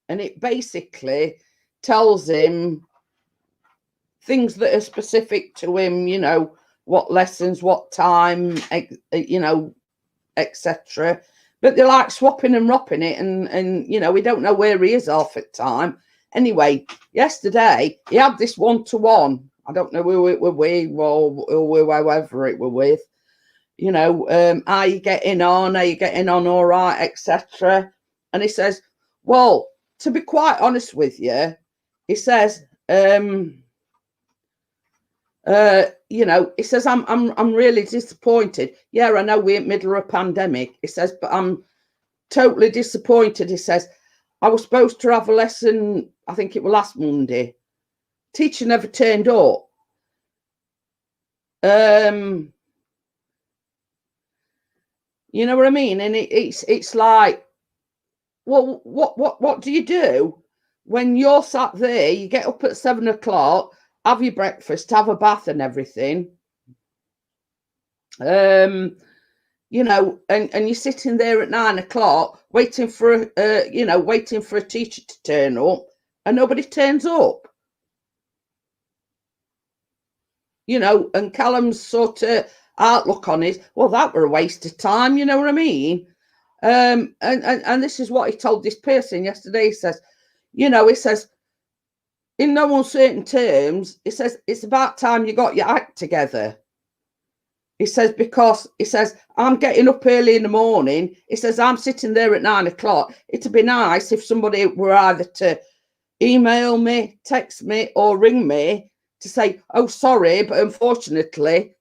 and it basically tells him things that are specific to him, you know, what lessons, what time, you know, etc. But they're like swapping and ropping it, and you know, we don't know where he is half at the time. Anyway, yesterday he had this one-to-one. I don't know who it were with or whoever it were with. You know, are you getting on? Are you getting on all right, etc. And he says, well, to be quite honest with you, he says, you know, he says, I'm really disappointed. Yeah, I know we're in the middle of a pandemic. He says, but I'm totally disappointed. He says, I was supposed to have a lesson, I think it was last Monday. Teacher never turned up. You know what I mean? And it's like, well, what do you do when you're sat there? You get up at 7 o'clock, have your breakfast, have a bath and everything. You know, and you're sitting there at 9 o'clock waiting for you know, waiting for a teacher to turn up, and nobody turns up. You know, and Callum's sort of outlook on it, well, that were a waste of time, you know what I mean? And this is what he told this person yesterday. He says, you know, he says, in no uncertain terms, he says, it's about time you got your act together. He says, because he says, I'm getting up early in the morning. He says, I'm sitting there at 9 o'clock. It'd be nice if somebody were either to email me, text me, or ring me to say, oh, sorry, but unfortunately,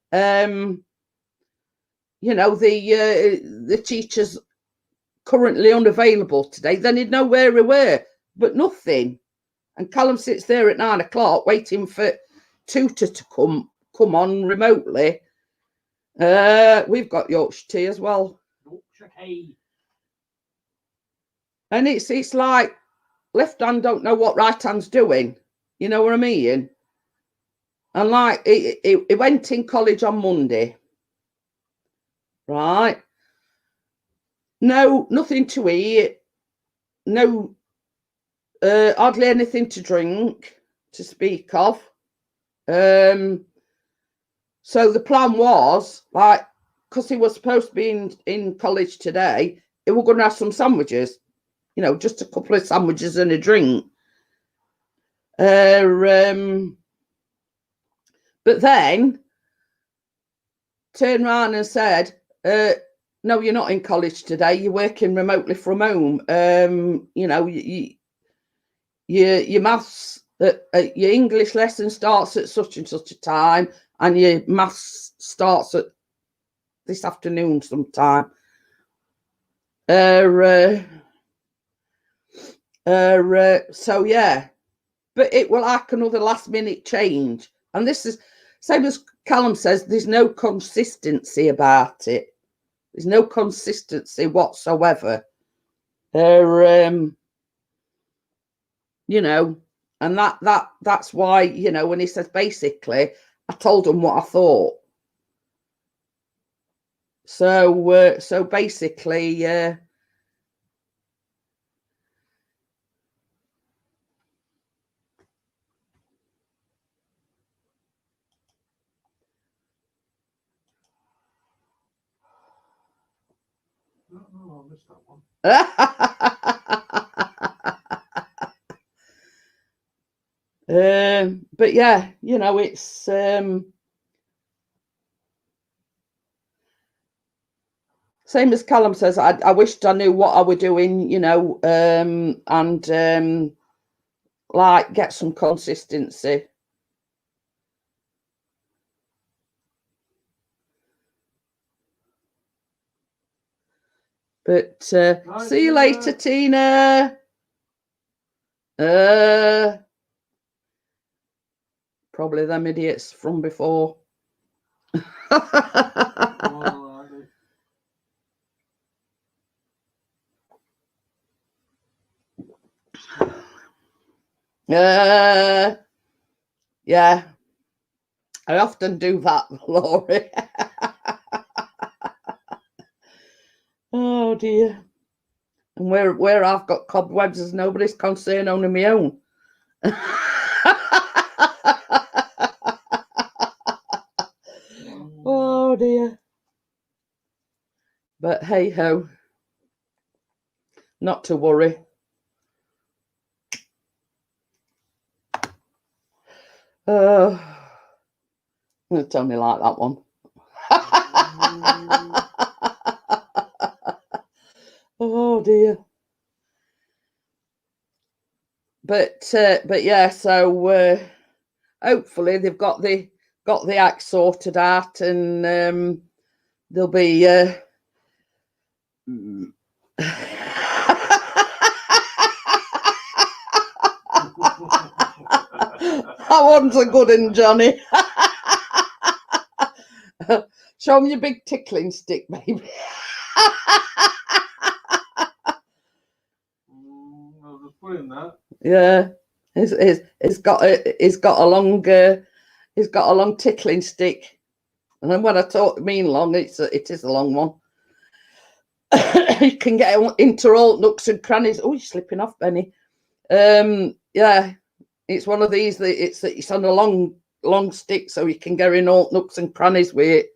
you know, the teacher's currently unavailable today. Then he'd know where we were, but nothing. And Callum sits there at 9 o'clock waiting for tutor to come on remotely. We've got Yorkshire tea as well. Yorkshire tea. And it's like left hand don't know what right hand's doing. You know what I mean? And like it went in college on Monday. Right? No, nothing to eat. No, hardly anything to drink to speak of. So the plan was, like, because he was supposed to be in college today, he was going to have some sandwiches, you know, just a couple of sandwiches and a drink. But then turned around and said, no, you're not in college today. You're working remotely from home. You know, your maths, your English lesson starts at such and such a time, and your maths starts at this afternoon sometime. So yeah, but it will like another last minute change, and this is same as Callum says. There's no consistency about it. There's no consistency whatsoever. You know, and that's why, you know, when he says basically, I told him what I thought. So basically, Oh, I missed that one. But yeah, you know, it's same as Callum says. I wished I knew what I were doing, you know, and like get some consistency. But see you later, Tina. Probably them idiots from before. Yeah, I often do that, Laurie. Oh dear. And where I've got cobwebs is nobody's concern, only my own. Oh dear. But hey ho, not to worry. It's only like that one. Oh dear. But yeah, so hopefully they've got the act sorted out, and they'll be that one's a good one, Johnny. Show me your big tickling stick, baby. I'll just put in that. Yeah, it's got a long tickling stick, and then when I mean long, it is a long one. You can get into all nooks and crannies. Oh, you're slipping off, Benny. Yeah, it's one of these that it's on a long stick, so you can get in all nooks and crannies with it.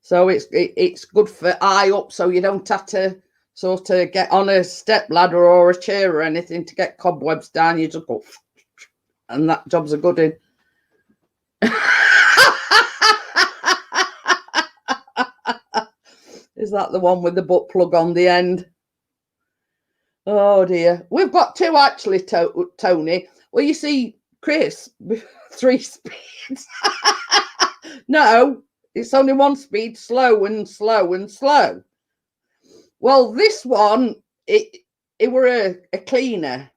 So it's good for eye up, so you don't have to sort of get on a step ladder or a chair or anything to get cobwebs down. You just go, and that job's a good one. Is that the one with the butt plug on the end? Oh dear. We've got two actually, Tony. Well, you see, Chris, 3 speeds. No, it's only 1 speed, slow and slow and slow. Well, this one, it were a cleaner.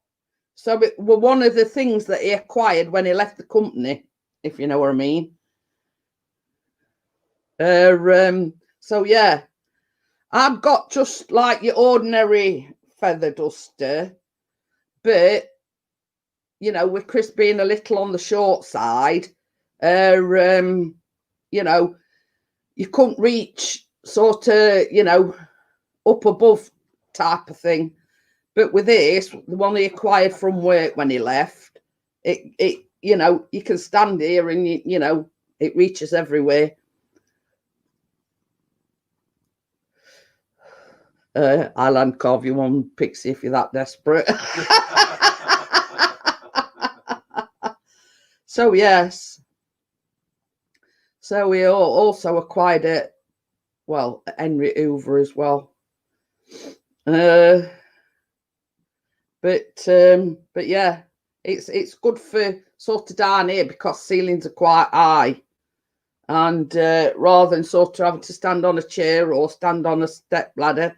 So it were one of the things that he acquired when he left the company, if you know what I mean. So yeah, I've got just like your ordinary feather duster, but you know, with Chris being a little on the short side, you know, you couldn't reach sort of, you know, up above type of thing. But with this, the one he acquired from work when he left, it you know, you can stand here and you know, it reaches everywhere. I'll uncarve you one, Pixie, if you're that desperate. So yes. So we also acquired it. Well, Henry Hoover as well. But yeah, it's good for sort of down here because ceilings are quite high. And rather than sort of having to stand on a chair or stand on a step ladder.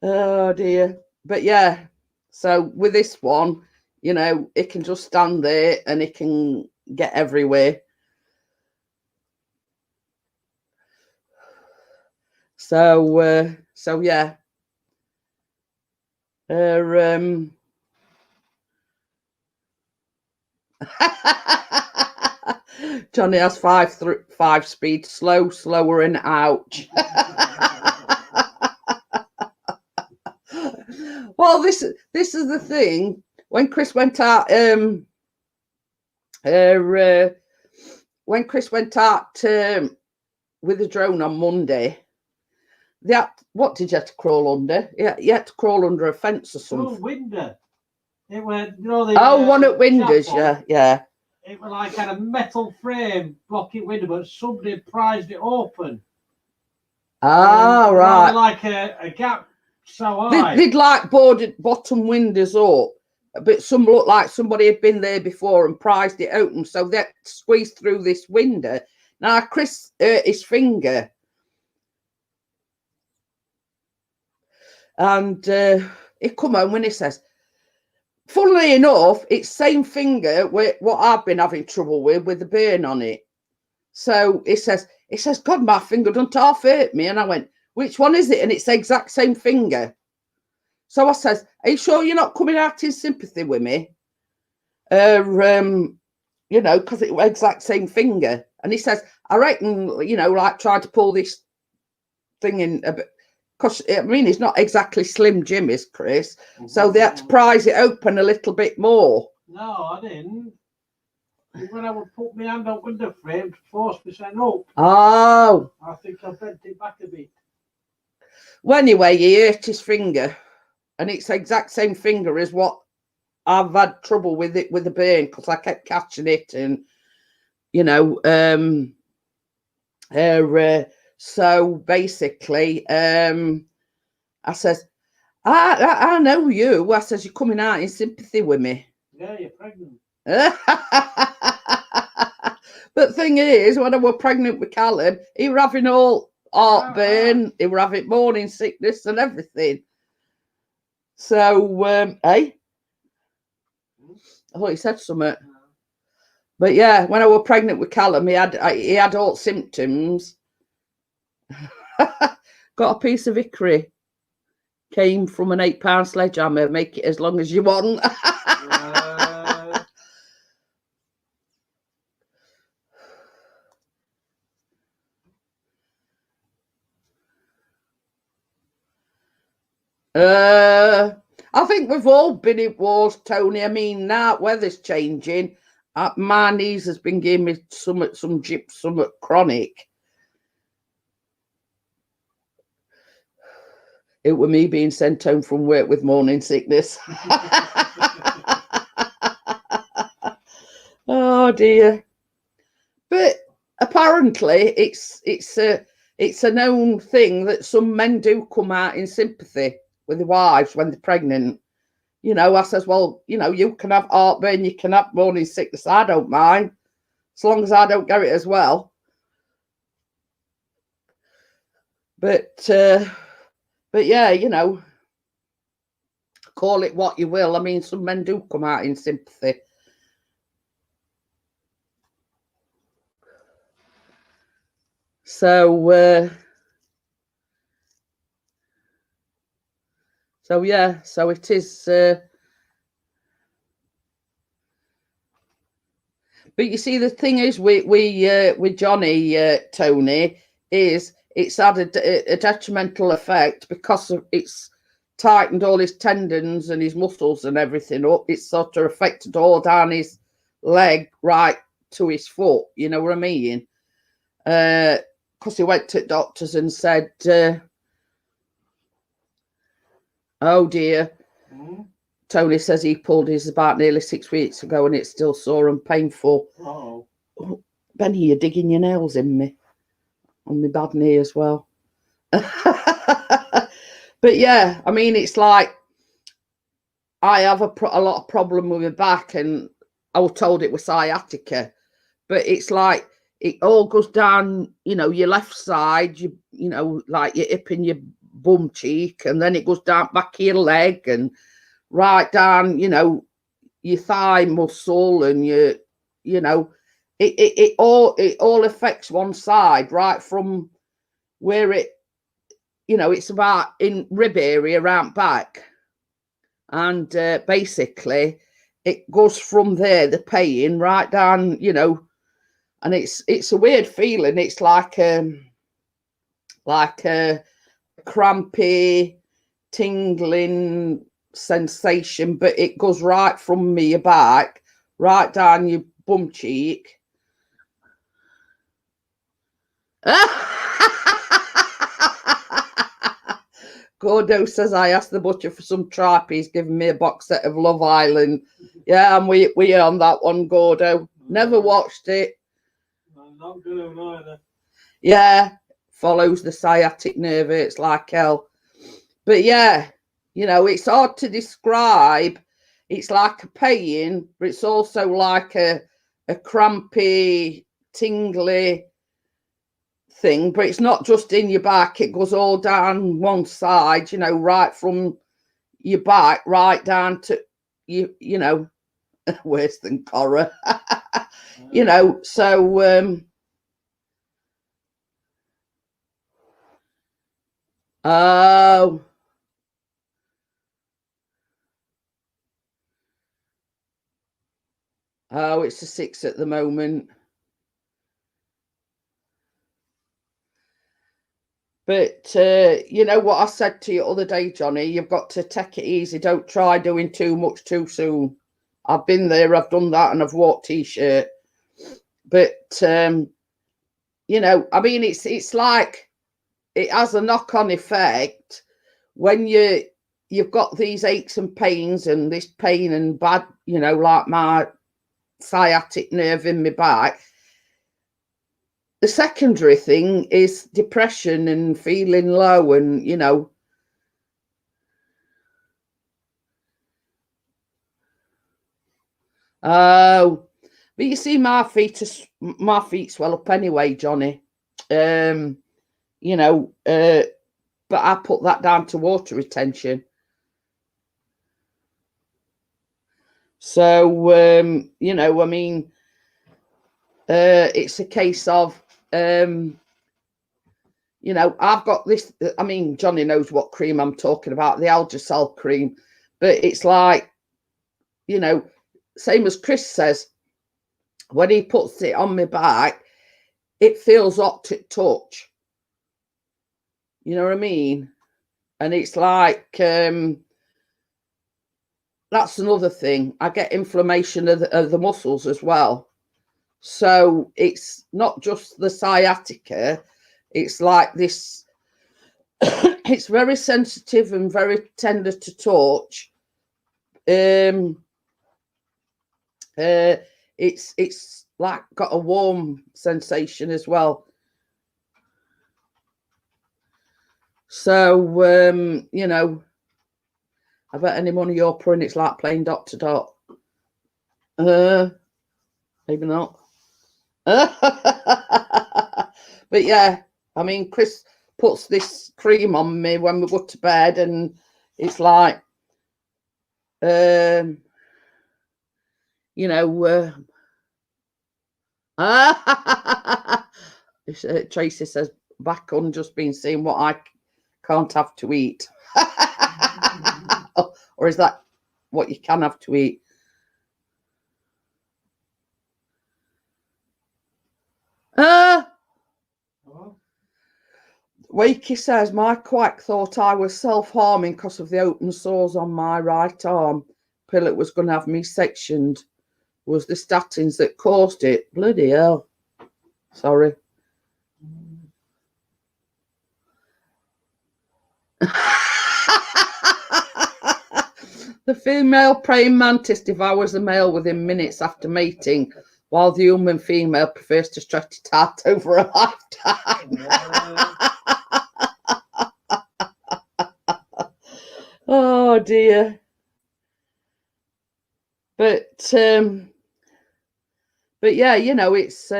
Oh dear. But yeah, so with this one, you know, it can just stand there and it can get everywhere. So so yeah. Johnny has 5 speed, slow, slower, and ouch. Well, this is the thing. When Chris went out, when Chris went out with the drone on Monday, what did you have to crawl under? Yeah, you had to crawl under a fence or something. Oh, window. It went, you know, one at windows, yeah. It was like had a metal frame blocking window, but somebody prized it open. Ah, right. Like a gap so high. They'd like boarded bottom windows up, but some looked like somebody had been there before and prized it open, so they squeezed through this window. Now Chris hurt his finger, and he come home and he says, funnily enough, it's same finger with what I've been having trouble with the burn on it. So he says, God, my finger done half hurt me. And I went, which one is it? And it's the exact same finger. So I says, are you sure you're not coming out in sympathy with me? You know, because it was exact same finger. And he says, I reckon, you know, like try to pull this thing in a bit. Because, I mean, it's not exactly Slim Jim, is Chris. So they had to prise it open a little bit more. No, I didn't. When I would put my hand up window frame to force me saying up. Oh. I think I bent it back a bit. Well, anyway, he hurt his finger. And it's the exact same finger as what I've had trouble with it with the burn, because I kept catching it and, you know, so basically, I says, I know you. I says, you're coming out in sympathy with me. Yeah, you're pregnant. But thing is, when I was pregnant with Callum, he were having all heartburn, he were having morning sickness and everything. So, hey, I thought he said something. But yeah, when I was pregnant with Callum, he had all symptoms. Got a piece of hickory. Came from an 8-pound sledgehammer. Make it as long as you want. I think we've all been in wars, Tony. I mean, now weather's changing. My knees has been giving me some chronic. It was me being sent home from work with morning sickness. Oh dear. But apparently it's a known thing that some men do come out in sympathy with their wives when they're pregnant. You know, I says, well, you know, you can have heartburn, you can have morning sickness. I don't mind, as long as I don't get it as well. But yeah, you know, call it what you will. I mean, some men do come out in sympathy. So yeah, so it is. But you see, the thing is, with Johnny, Tony, is it's had a detrimental effect because it's tightened all his tendons and his muscles and everything up. It's sort of affected all down his leg right to his foot. You know what I mean? Because he went to doctors and said, oh dear. Tony says he pulled his about nearly 6 weeks ago and it's still sore and painful. Oh, Benny, you're digging your nails in me on my bad knee as well. But yeah, I mean, it's like I have a lot of problem with my back, and I was told it was sciatica, but it's like it all goes down, you know, your left side, you know, like your hip and your bum cheek, and then it goes down back of your leg and right down, you know, your thigh muscle, and you know, it all affects one side, right from where it, you know, it's about in rib area around back, and basically it goes from there, the pain, right down, you know, and it's a weird feeling. It's like a crampy, tingling sensation, but it goes right from me your back, right down your bum cheek. Gordo says I asked the butcher for some tripe. He's given me a box set of Love Island. Yeah, and we are on that one, Gordo. Never watched it. I'm not gonna either. Yeah, follows the sciatic nerve. It's like hell. But yeah, you know, it's hard to describe. It's like a pain, but it's also like a crampy, tingly thing. But it's not just in your back. It goes all down one side, you know, right from your back, right down to you know, worse than Cora. You know, so oh, it's a 6 at the moment. But you know what I said to you the other day, Johnny, you've got to take it easy. Don't try doing too much too soon. I've been there, I've done that, and I've walked t-shirt. But you know, I mean, it's like it has a knock-on effect when you've got these aches and pains and this pain and bad, you know, like my sciatic nerve in my back. The secondary thing is depression and feeling low, and you know, oh, but you see, my feet swell up anyway, Johnny. You know, but I put that down to water retention. So you know, I mean, it's a case of you know, I've got this. I mean, Johnny knows what cream I'm talking about, the Algicel cream, but it's like, you know, same as Chris says, when he puts it on my back, it feels hot to touch. You know what I mean? And it's like, that's another thing. I get inflammation of the muscles as well. So it's not just the sciatica. It's like this. It's very sensitive and very tender to touch. It's like got a warm sensation as well. So you know, I bet any money you're putting, it's like playing dot to dot. Maybe not. But yeah, I mean, Chris puts this cream on me when we go to bed, and it's like, you know, Tracy says, back on just been seeing what I can't have to eat. Or is that what you can have to eat? Wacky says, my quack thought I was self-harming because of the open sores on my right arm. Pill it was going to have me sectioned. Was the statins that caused it. Bloody hell. Sorry. The female praying mantis devours the male within minutes after mating, while the human female prefers to stretch it out over a lifetime. Oh dear. But yeah, you know, it's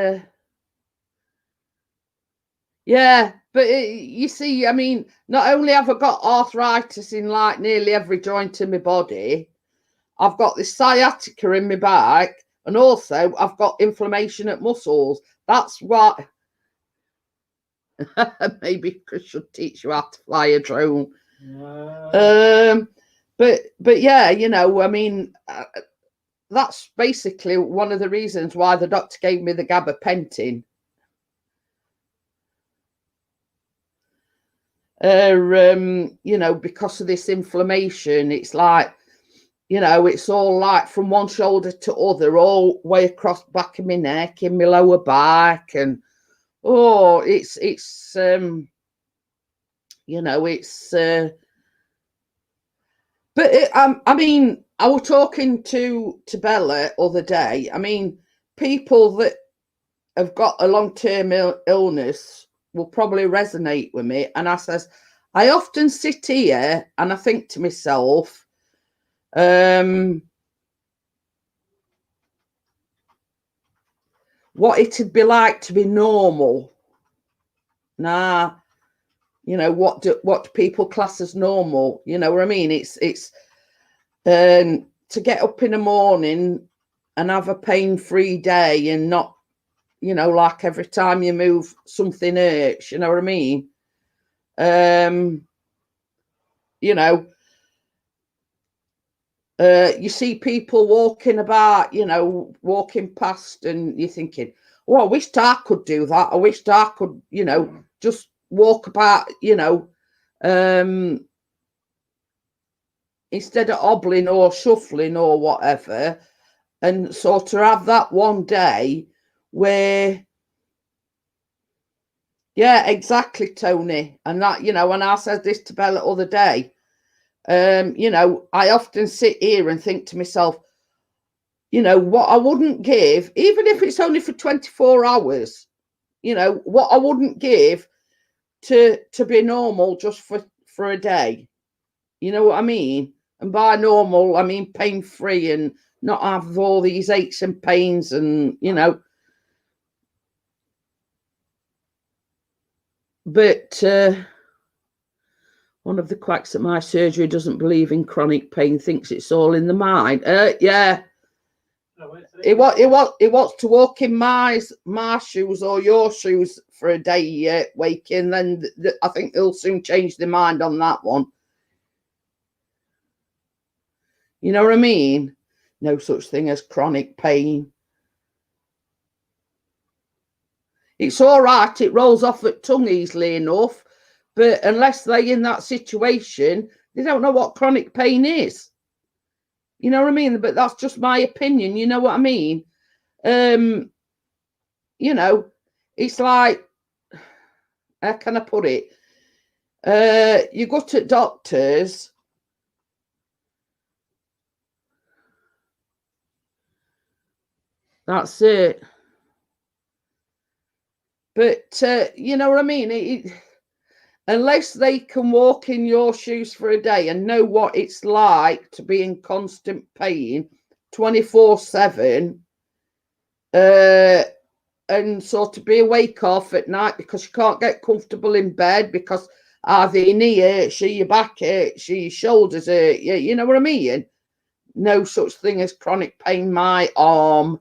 yeah, but you see, I mean, not only have I got arthritis in like nearly every joint in my body, I've got this sciatica in my back, and also I've got inflammation at muscles. That's what maybe Chris should teach you how to fly a drone. But yeah, you know, I mean, that's basically one of the reasons why the doctor gave me the gabapentin. You know, because of this inflammation, it's like, you know, it's all like from one shoulder to other, all way across the back of my neck, in my lower back, and oh, it's you know, it's but I mean, I was talking to Bella other day. I mean, people that have got a long-term illness will probably resonate with me. And I says, I often sit here and I think to myself, what it'd be like to be normal. Nah, you know, what do people class as normal? You know what I mean? It's to get up in the morning and have a pain-free day and not, you know, like every time you move something hurts, you know what I mean? You know, you see people walking about, you know, walking past, and you're thinking, oh, I wish I could do that. I wish I could, you know, just walk about, you know, instead of hobbling or shuffling or whatever, and sort of have that one day where, yeah, exactly, Tony. And that, you know, and I said this to Bella the other day, you know, I often sit here and think to myself, you know, what I wouldn't give, even if it's only for 24 hours, you know, what I wouldn't give to be normal just for a day. You know what I mean? And by normal, I mean pain-free and not have all these aches and pains and, you know. But one of the quacks at my surgery doesn't believe in chronic pain, thinks it's all in the mind. Yeah. He wants to walk in my shoes or your shoes for a day, Waking. Then I think they'll soon change their mind on that one. You know what I mean? No such thing as chronic pain. It's all right. It rolls off at tongue easily enough. But unless they're in that situation, they don't know what chronic pain is. You know what I mean? But that's just my opinion. You know what I mean? You know, it's like, how can I put it? You go to doctors. That's it. But you know what I mean? Unless they can walk in your shoes for a day and know what it's like to be in constant pain 24/7, and sort of be awake off at night because you can't get comfortable in bed because either your knee hurts you, your back hurts you, your shoulders hurt you, you know what I mean? No such thing as chronic pain, my arm.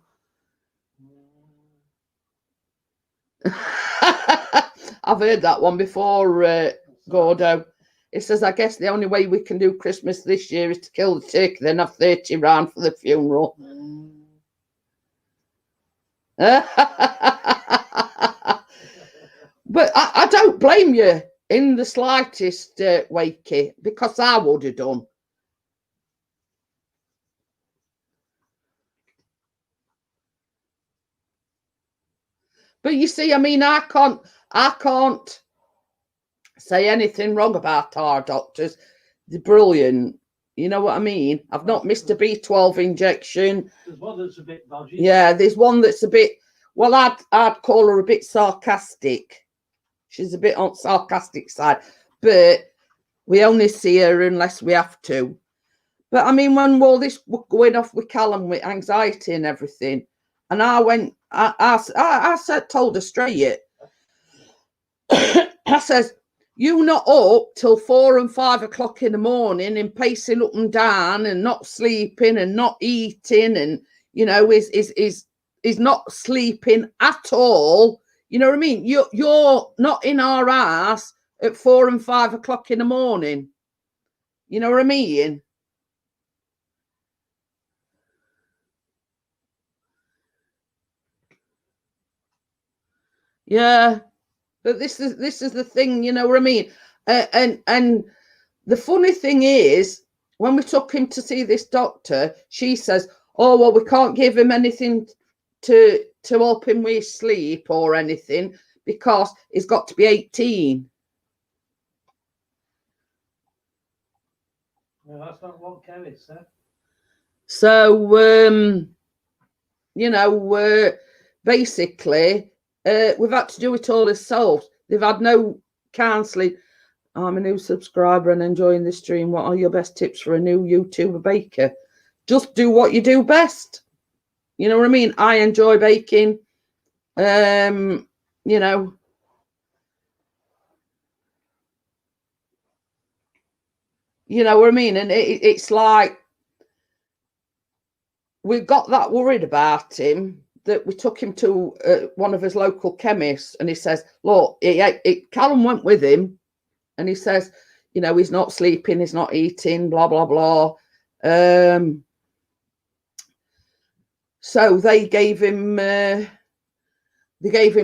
I've heard that one before, Gordo. It says, I guess the only way we can do Christmas this year is to kill the turkey, then have 30 round for the funeral. But I don't blame you in the slightest, Wakey, because I would have done. But you see, I mean, I can't say anything wrong about our doctors. They're brilliant. You know what I mean? I've not missed a B12 injection. There's one that's a bit dodgy. Yeah, there's one that's a bit, well, I'd call her a bit sarcastic. She's a bit on sarcastic side. But We only see her unless we have to. But I mean, when all this was going off with Callum with anxiety and everything, and I said, told her straight, I says, you not up till 4 and 5 o'clock in the morning and pacing up and down and not sleeping and not eating and, you know, is not sleeping at all. You know what I mean? You're not in our ass at 4 and 5 o'clock in the morning. You know what I mean? Yeah, but this is the thing, you know what I mean? And the funny thing is, when we took him to see this doctor, she says, "Oh well, we can't give him anything to help him with sleep or anything because he's got to be 18." No, that's not what chemist said. So you know, basically, we've had to do it all ourselves. They've had no counselling. I'm a new subscriber and enjoying the stream. What are your best tips for a new YouTuber baker? Just do what you do best. You know what I mean? I enjoy baking. You know. You know what I mean? And it's like we got that worried about him that we took him to one of his local chemists, and he says, look, Callum went with him, and he says, you know, he's not sleeping, he's not eating, blah, blah, blah. So they gave him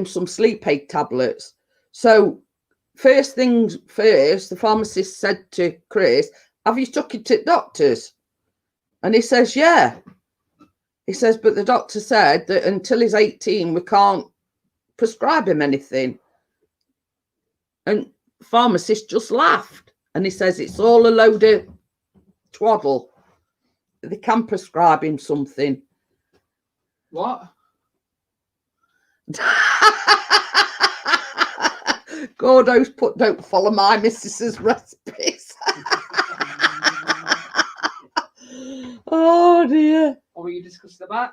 some sleep aid tablets. So first things first, the pharmacist said to Chris, have you took it to doctors? And he says, yeah. He says, but the doctor said that until he's 18, we can't prescribe him anything. And pharmacist just laughed. And he says, it's all a load of twaddle. They can prescribe him something. What? Gordo's put, don't follow my missus's recipes. Oh dear. What were you discussing about?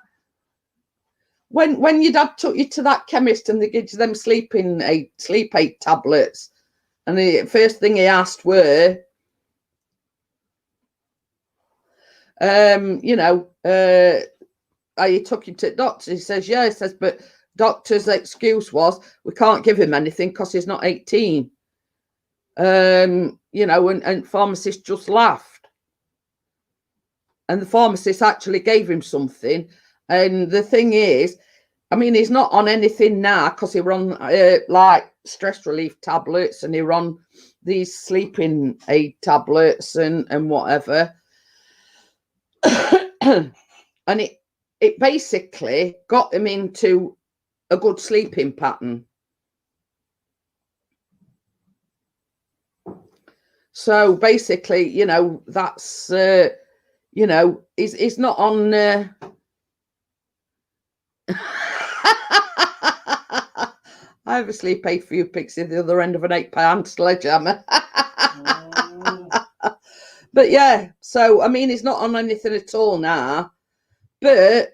When your dad took you to that chemist and they gave you them sleep aid tablets, and the first thing he asked were, you know, are you took him to the doctor? He says, yeah. He says, but doctor's excuse was we can't give him anything because he's not 18. You know, and pharmacist just laughed. And the pharmacist actually gave him something. And the thing is, I mean, he's not on anything now because he run like stress relief tablets, and he run these sleeping aid tablets and whatever. And it basically got him into a good sleeping pattern. So basically, you know, that's you know, he's not on I have a sleep aid for you, Pixie, the other end of an 8-pound sledgehammer. But yeah, so I mean, he's not on anything at all now. But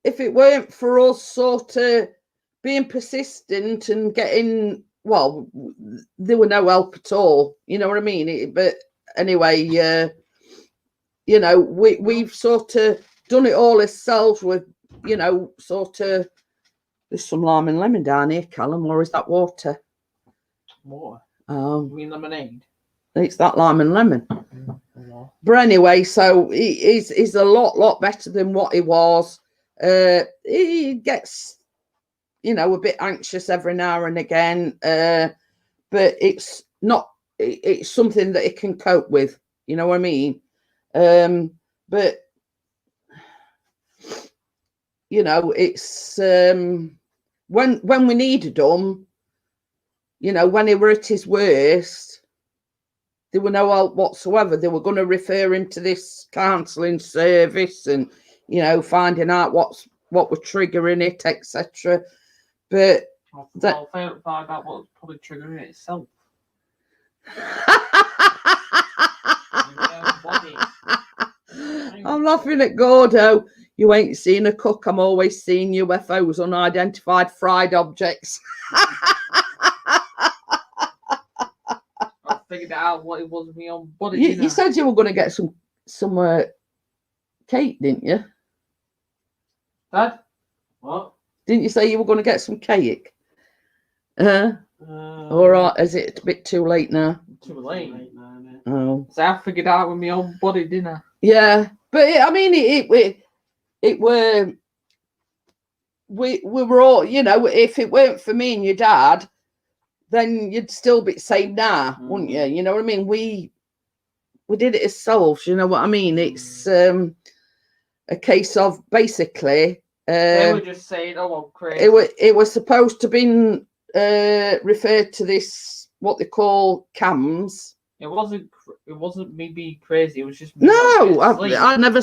if it weren't for us sort of being persistent and getting, well, there were no help at all. You know what I mean? But anyway, you know, we've sort of done it all ourselves with, you know, sort of. There's some lime and lemon down here, Callum, or is that water? Water? Oh. You mean lemonade? It's that lime and lemon. Yeah. But anyway, so he's a lot better than what he was. He gets, you know, a bit anxious every now and again, but it's not, it's something that he can cope with, you know what I mean? But you know, it's when we needed him, you know, when he were at his worst, there were no help whatsoever. They were going to refer him to this counselling service and, you know, finding out what were triggering it, etc. But I'll find out what's probably triggering it itself. my own body. I'm laughing at Gordo. You ain't seen a cook. I'm always seeing UFOs, unidentified fried objects. I figured out what it was with my own body. You said you were going to get some cake, didn't you? Dad? What? Didn't you say you were going to get some cake? All right. Is it a bit too late now? Too late. Now, innit? Oh. So I figured out with my own body, didn't I? Yeah, but I mean, it were we were all, you know, if it weren't for me and your dad, then you'd still be the same now, wouldn't you? You know what I mean? We did it ourselves. You know what I mean? It's a case of basically. They were just saying, "Oh, I'm crazy." It was supposed to be referred to this what they call cams. It wasn't me being crazy. It was just me No, not getting sleep. I never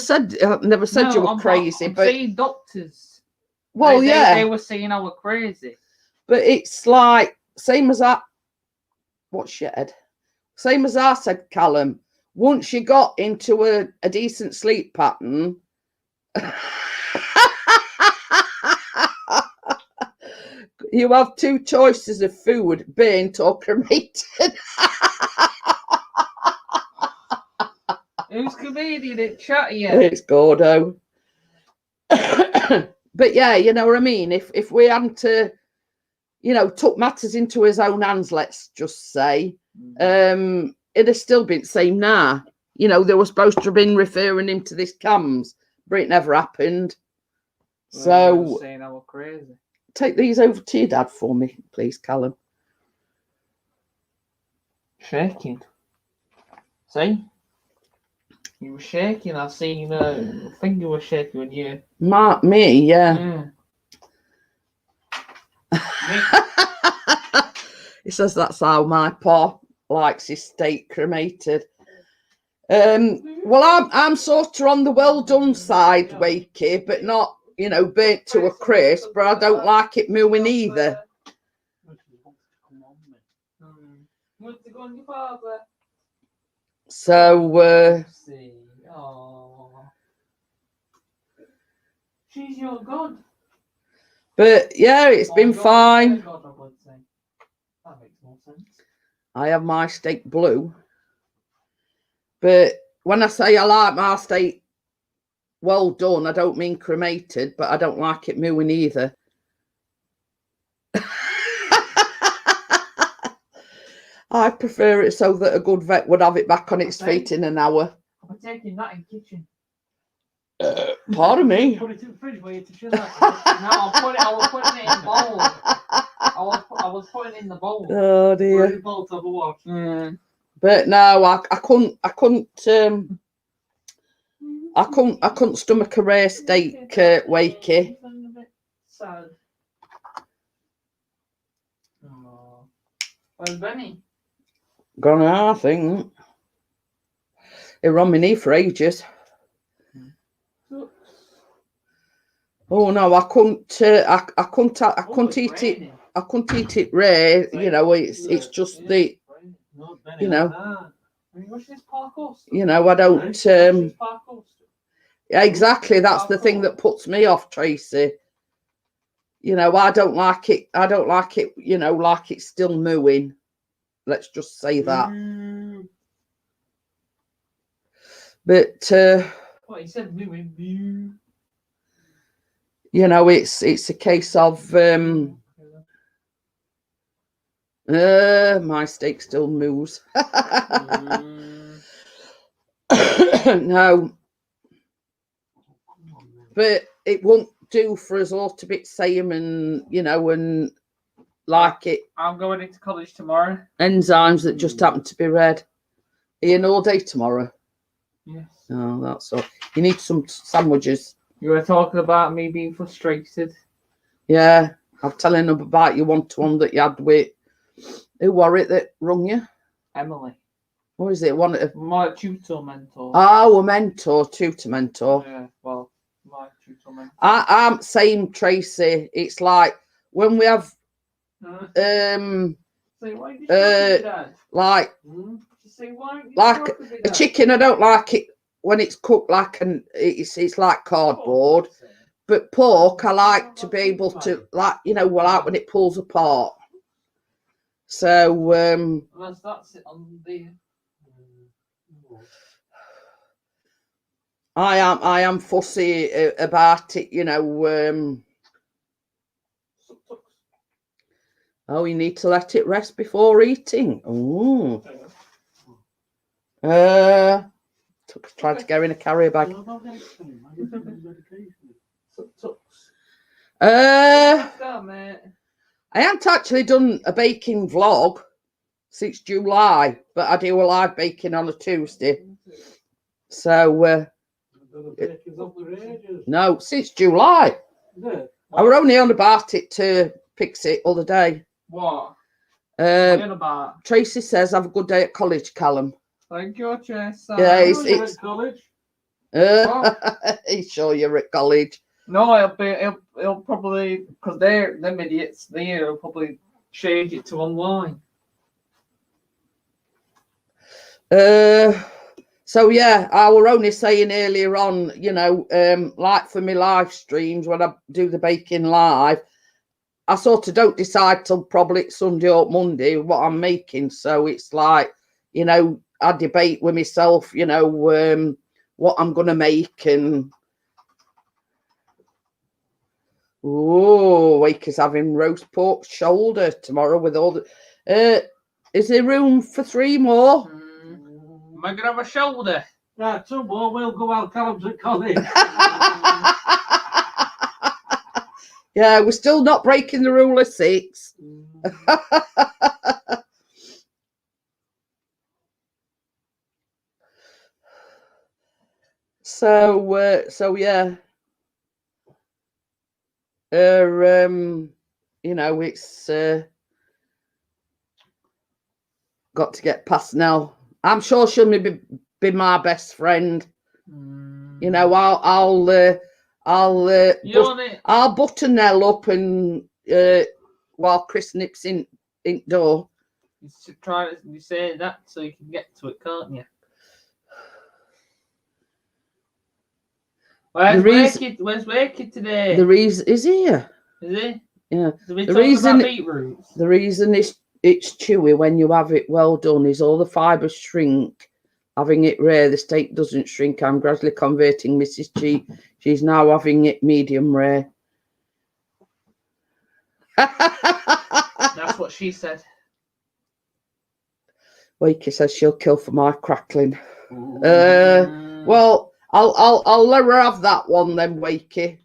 said you were crazy. I'm but saying doctors. well, yeah, they were saying I were crazy. but it's like same as that. What shed? Same as I said, Callum. Once you got into a decent sleep pattern, you have two choices of food: burnt or cremated. Who's comedian in chat here? It's Gordo. But yeah, you know what I mean. If we hadn't, you know, took matters into his own hands, let's just say, it'd have still been the same now. You know, they were supposed to have been referring him to this cams, but it never happened. So saying I were crazy. Take these over to your dad for me, please, Callum. Shaking. See? You were shaking. I seen. I think you were shaking when you. Me, yeah. He says that's how my pa likes his steak cremated. Well, I'm sort of on the well done side, Wacky, but not, you know, burnt to a crisp. But I don't like it mooing either. So, she's your god. But yeah, it's been fine. That makes more sense. I have my steak blue. But when I say I like my steak well done, I don't mean cremated, but I don't like it mooing either. I prefer it so that a good vet would have it back on its feet in an hour. I'm taking that in the kitchen. Pardon me. Put it in the fridge where you to chill No, I was putting it in the bowl. I was putting it in the bowl. Oh dear. Bowl to have a watch. But no, I couldn't stomach a rare steak, Wakey. Sad. Oh. Where's Benny? Gone out, I think. It ran my knee for ages. Oh no, I couldn't eat it. I couldn't eat it rare. You know, it's just the, you know. You know, I don't. Exactly, that's the thing that puts me off, Tracy. You know, I don't like it. I don't like it. You know, like it's still mooing. Let's just say that. But what he said, mooing. You know, it's a case of my steak still moves. No, but it won't do for us all to be same and, you know, and like it. I'm going into college tomorrow. Enzymes that just happen to be red. Are you in all day tomorrow? Yes. Oh, that's all. You need some sandwiches. You were talking about me being frustrated. Yeah, I'm telling them about your one-to-one that you had with, who were it that rung you? Emily. What is it? My tutor mentor. Oh, a mentor, tutor mentor. Yeah, well, my tutor mentor. I'm same, Tracy. It's like when we have Say, why did you like Like a chicken, I don't like it when it's cooked like it's like cardboard. But pork, I like to be able to, like, you know, like when it pulls apart. So that's it on the. I am fussy about it, you know. Oh, you need to let it rest before eating. Oh. Tried to go in a carrier bag. I haven't actually done a baking vlog since July, but I do a live baking on a Tuesday. So no, since July. I were only on about it to fix it other day. What? What are you on about? Tracy says, "Have a good day at college, Callum." Thank you, Tracy. Yeah, it's at college. He's sure you're at college. No, it'll probably, because they're them idiots. They'll probably change it to online. So yeah, I were only saying earlier on, you know, like for my live streams when I do the baking live, I sort of don't decide till probably Sunday or Monday what I'm making. So it's like, you know, I debate with myself, you know, what I'm gonna make. And oh, Wakey's having roast pork shoulder tomorrow with all the. Is there room for 3 more? Am I gonna have a shoulder? Right, 2 more. We'll go while Callum's at college. Yeah, we're still not breaking the rule of 6. So yeah. You know, it's got to get past now. I'm sure she'll be my best friend. You know, I'll butter Nell up and while Chris nips in door. You should try to be saying that so you can get to it, can't you? Where's Wacky today? The reason is here. Is he? Yeah. The reason the reason it's chewy when you have it well done is all the fibres shrink. Having it rare, the steak doesn't shrink. I'm gradually converting Mrs. G. She's now having it medium rare. That's what she said. Wakey says she'll kill for my crackling. Well, I'll let her have that one then, Wakey.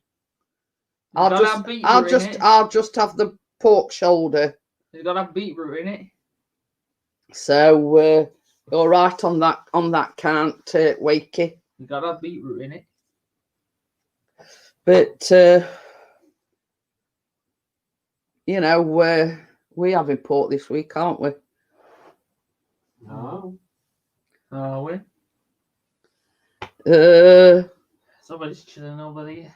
I'll just have the pork shoulder. You gotta have beetroot in it. So all right on that count, Wakey. You gotta have beetroot in it. But you know, we having pork this week, aren't we? No. Are we? Somebody's chilling over there.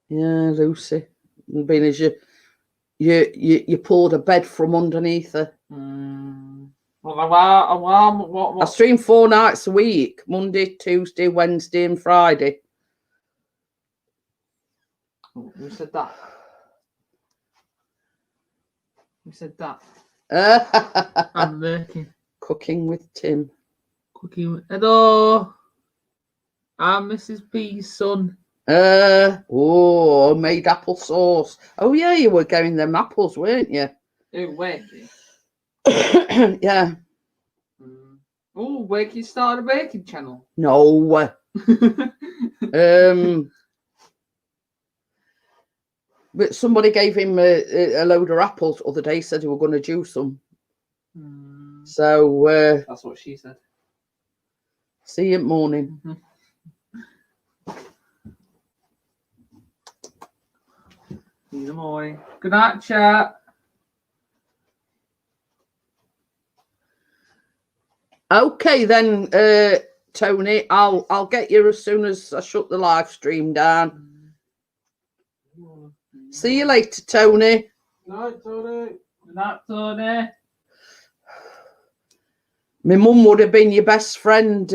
Yeah, Lucy. Being as you pulled a bed from underneath her. What? I stream 4 nights a week: Monday, Tuesday, Wednesday, and Friday. Who said that? Who said that? I'm working. Cooking with Tim. Hello. I'm Mrs. P's son. Made apple sauce. Oh yeah, you were getting them apples, weren't you? Who, Wakey? Yeah. Oh, Wakey started a baking channel. No. But somebody gave him a load of apples the other day, said they were going to juice them. So that's what she said. See you in the morning. In the morning. Good night, chat. Okay then, Tony. I'll get you as soon as I shut the live stream down. See you later, Tony. Night, Tony. Good night, Tony. My mum would have been your best friend,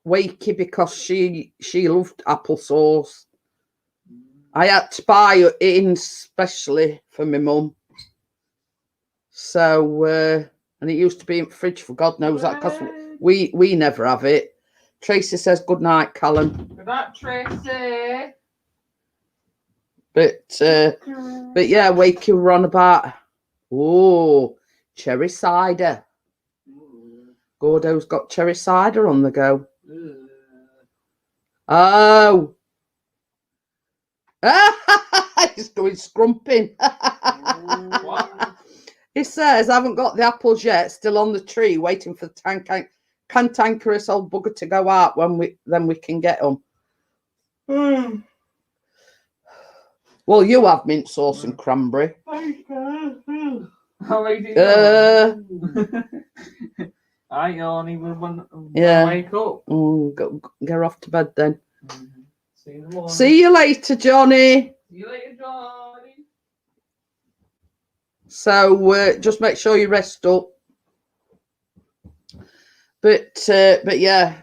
Wacky, because she loved applesauce. I had to buy it in specially for my mum. So, and it used to be in the fridge for God knows that, because we never have it. Tracy says good night, Callum. Good night, Tracy. But yeah, Wakey were on about cherry cider. Gordo's got cherry cider on the go. Oh. He's going scrumping. What? He says, I haven't got the apples yet, still on the tree, waiting for the cantankerous old bugger to go out then we can get them. Well, you have mint sauce and cranberry. I only when Yeah. wake up. Get off to bed then. See you in the morning. See you later, Johnny. See you later, Johnny. So just make sure you rest up. But yeah.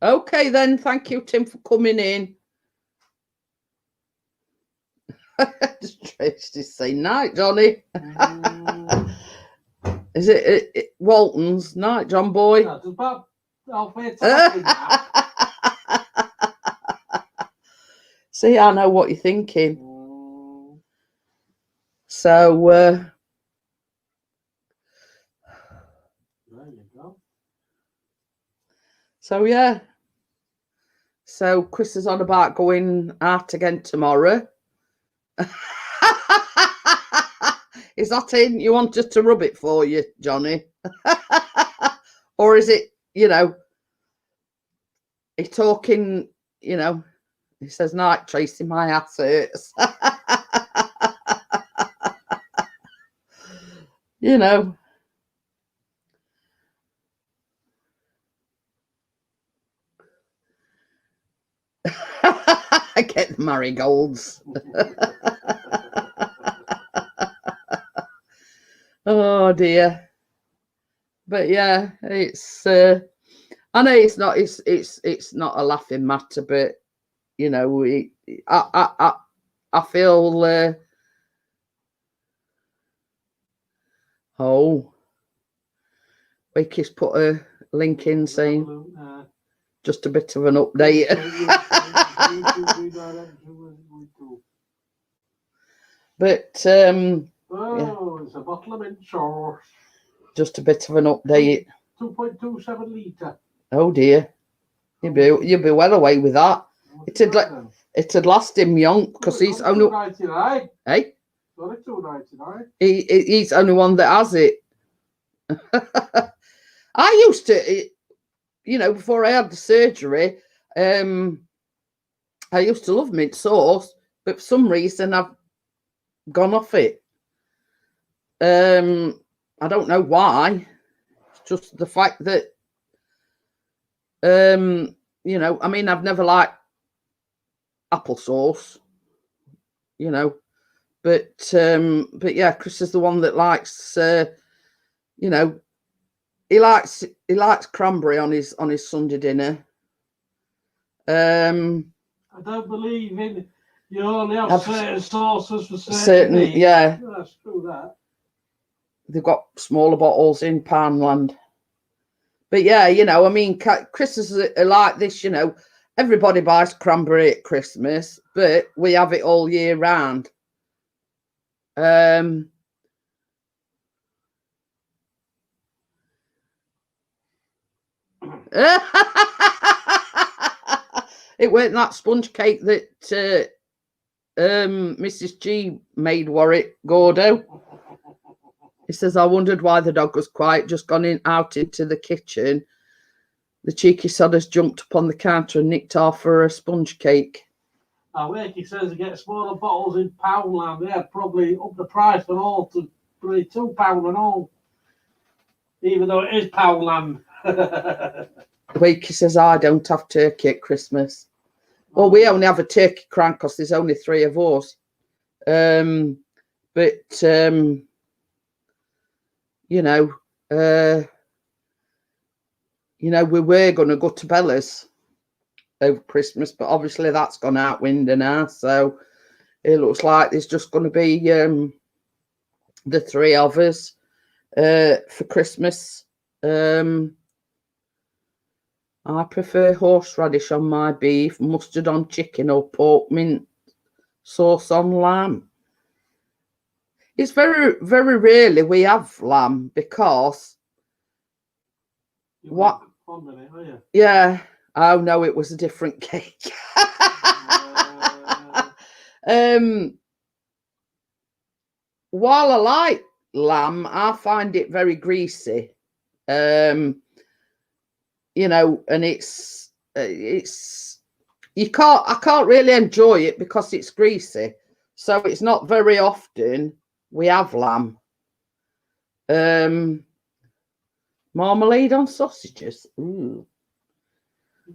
Okay then, thank you, Tim, for coming in. Tracy say night, Johnny. Is it Walton's night, John boy? See, I know what you're thinking. So there you go. So yeah. So Chris is on about going out again tomorrow. Is that in? You want us to rub it for you, Johnny? Or is it, he's talking, he says, night, Tracy, my ass hurts. I get the marigolds. Oh dear. But yeah, it's I know it's not a laughing matter, but I feel Wakey's put a link in saying just a bit of an update. But yeah. It's a bottle of mint sauce. Just a bit of an update. 2.27 litre. Oh dear. You'd be well away with that. It'd last him young, because he's only $2.99. Hey? Only $2.99. He's the only one that has it. I used to, before I had the surgery, I used to love mint sauce, but for some reason I've gone off it. I don't know why. It's just the fact that I've never liked applesauce, but yeah, Chris is the one that likes he likes cranberry on his Sunday dinner. I don't believe in you only have certain sauces for certain things. Yeah. That's true, that. They've got smaller bottles in Poundland. But yeah, Chris is like this, everybody buys cranberry at Christmas, but we have it all year round. It weren't that sponge cake that Mrs. G made, were it, Gordo? He says, I wondered why the dog was quiet, just gone out into the kitchen. The cheeky sod has jumped up on the counter and nicked off for a sponge cake. Wacky says to get smaller bottles in Poundland. They're probably up the price for all to £2 and all. Even though it is Poundland. Wakey says, I don't have turkey at Christmas. Well, we only have a turkey crank because there's only 3 of us. But you know, we were going to go to Bella's over Christmas, but obviously that's gone out window now. So it looks like there's just going to be the 3 of us for Christmas. I prefer horseradish on my beef, mustard on chicken, or pork mint sauce on lamb. It's very, very rarely we have lamb because what? Yeah. Oh no, it was a different cake. While I like lamb, I find it very greasy. And it's I can't really enjoy it because it's greasy. So it's not very often we have lamb. Marmalade on sausages. Ooh.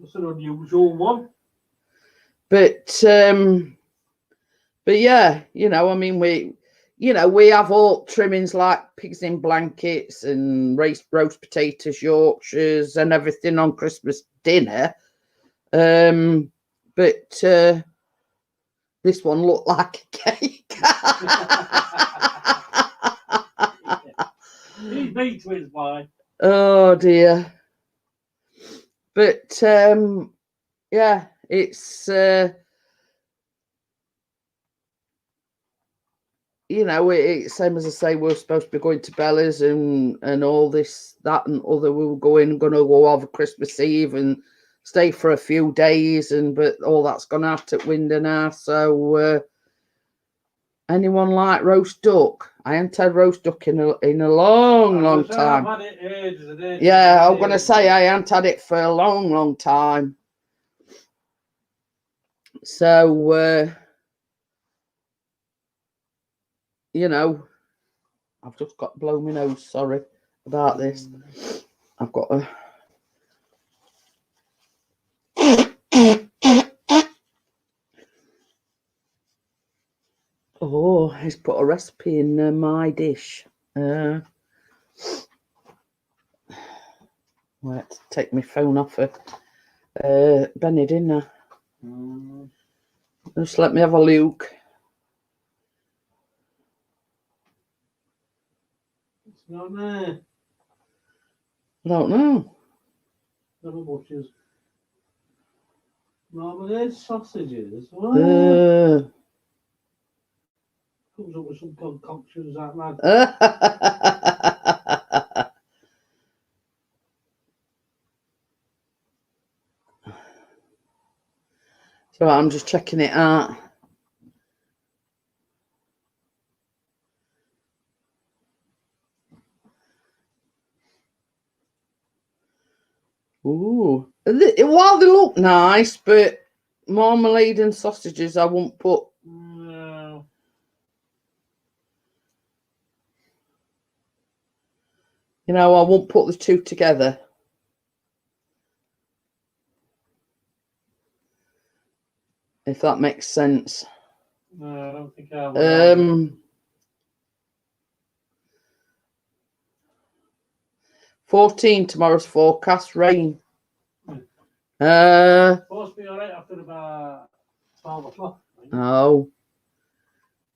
It's an unusual one. But yeah, I mean, we have all trimmings like pigs in blankets and roast potatoes, Yorkshires, and everything on Christmas dinner. But this one looked like a cake. He's been to his wife. Oh dear. But yeah, it's it's same as I say, we're supposed to be going to Bella's and all this, that and other. We were going to go over Christmas Eve and stay for a few days, but all that's gone out at window now. So anyone like roast duck? I haven't had roast duck in a long time. I've had it ages. Yeah, I'm gonna say I haven't had it for a long time. So I've just got to blow my nose. Sorry about this. I've got a. Oh, he's put a recipe in my dish. Right, take my phone off her. Benny, didn't I? Just let me have a look. It's not there. I don't know. Double butchers. Marmalade sausages. What? Comes up with some concoctions that lad. So I'm just checking it out. Ooh. While they look nice, but marmalade and sausages I won't put. No. I won't put the two together. If that makes sense. No, I don't think I will. 14 tomorrow's forecast, rain. Supposed to be alright after about 12 o'clock. Oh.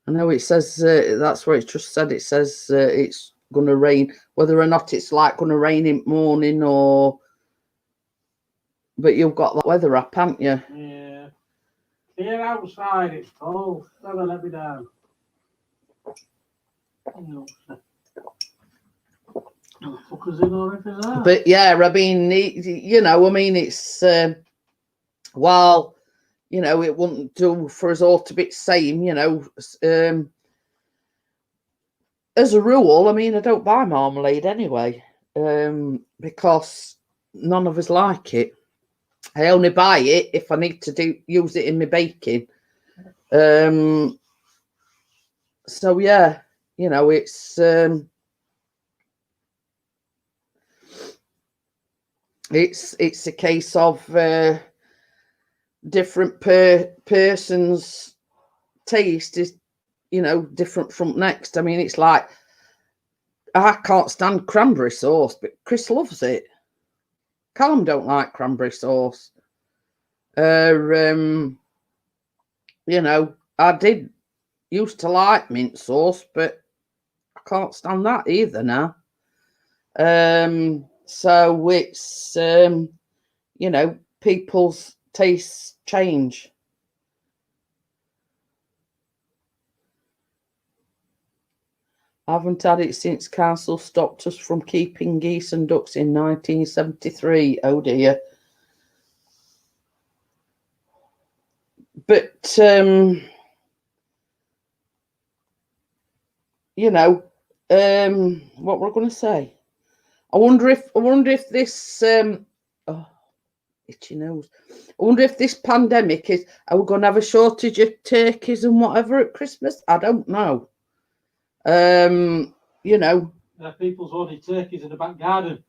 I know it says, that's what it just said. It says it's going to rain. Whether or not it's like going to rain in the morning or... But you've got that weather app, haven't you? Yeah. Here outside, it's cold. Never let me down. No. But yeah, I mean, it's while it wouldn't do for us all to be the same, as a rule. I mean, I don't buy marmalade anyway, because none of us like it. I only buy it if I need to use it in my baking. So yeah, it's a case of different person's taste is, you know, different from next. I mean, it's like, I can't stand cranberry sauce, but Chris loves it. Callum don't like cranberry sauce. You know, I did used to like mint sauce, but I can't stand that either now. So it's, you know, people's tastes change. I haven't had it since council stopped us from keeping geese and ducks in 1973. Oh dear. But, you know, what we're going to say. I wonder if this, oh, itchy nose. I wonder if this pandemic is, are we going to have a shortage of turkeys and whatever at Christmas? I don't know. You know. People's wanted turkeys in the back garden.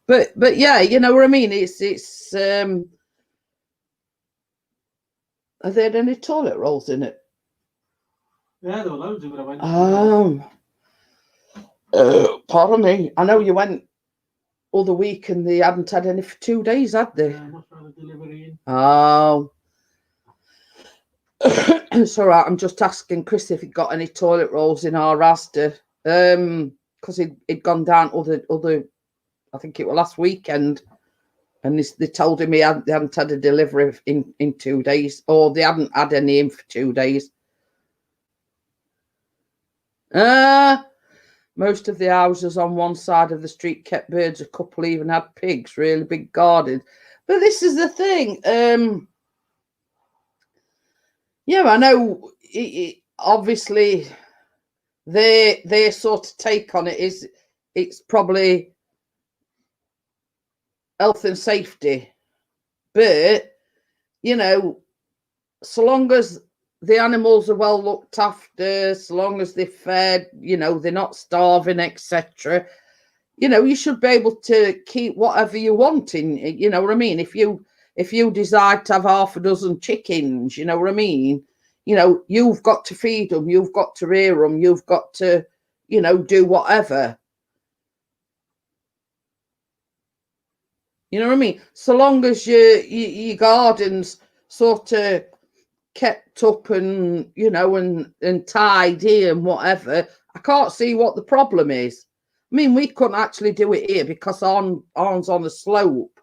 But yeah, you know what I mean? It's are there any toilet rolls in it? Yeah, there were loads of it. I went. Pardon me. I know you went other week and they hadn't had any for 2 days, had they? Must have had a delivery in. Oh. It's all right. I'm just asking Chris if he got any toilet rolls in our Asda. Because he'd gone down other, I think it was last weekend, and they told him they hadn't had a delivery in 2 days, or they hadn't had any in for 2 days. Most of the houses on one side of the street kept birds. A couple even had pigs, really big gardens. But this is the thing. Yeah, I know. Obviously, their sort of take on it is it's probably health and safety. But, you know, so long as the animals are well looked after, so long as they're fed, you know, they're not starving, etc. You know, you should be able to keep whatever you want in, you know what I mean? If you decide to have half a dozen chickens, you know what I mean? You know, you've got to feed them, you've got to rear them, you've got to, you know, do whatever. You know what I mean? So long as your garden's sort of kept up and, you know, and tidy and whatever, I can't see what the problem is. I mean, we couldn't actually do it here because ours on a slope.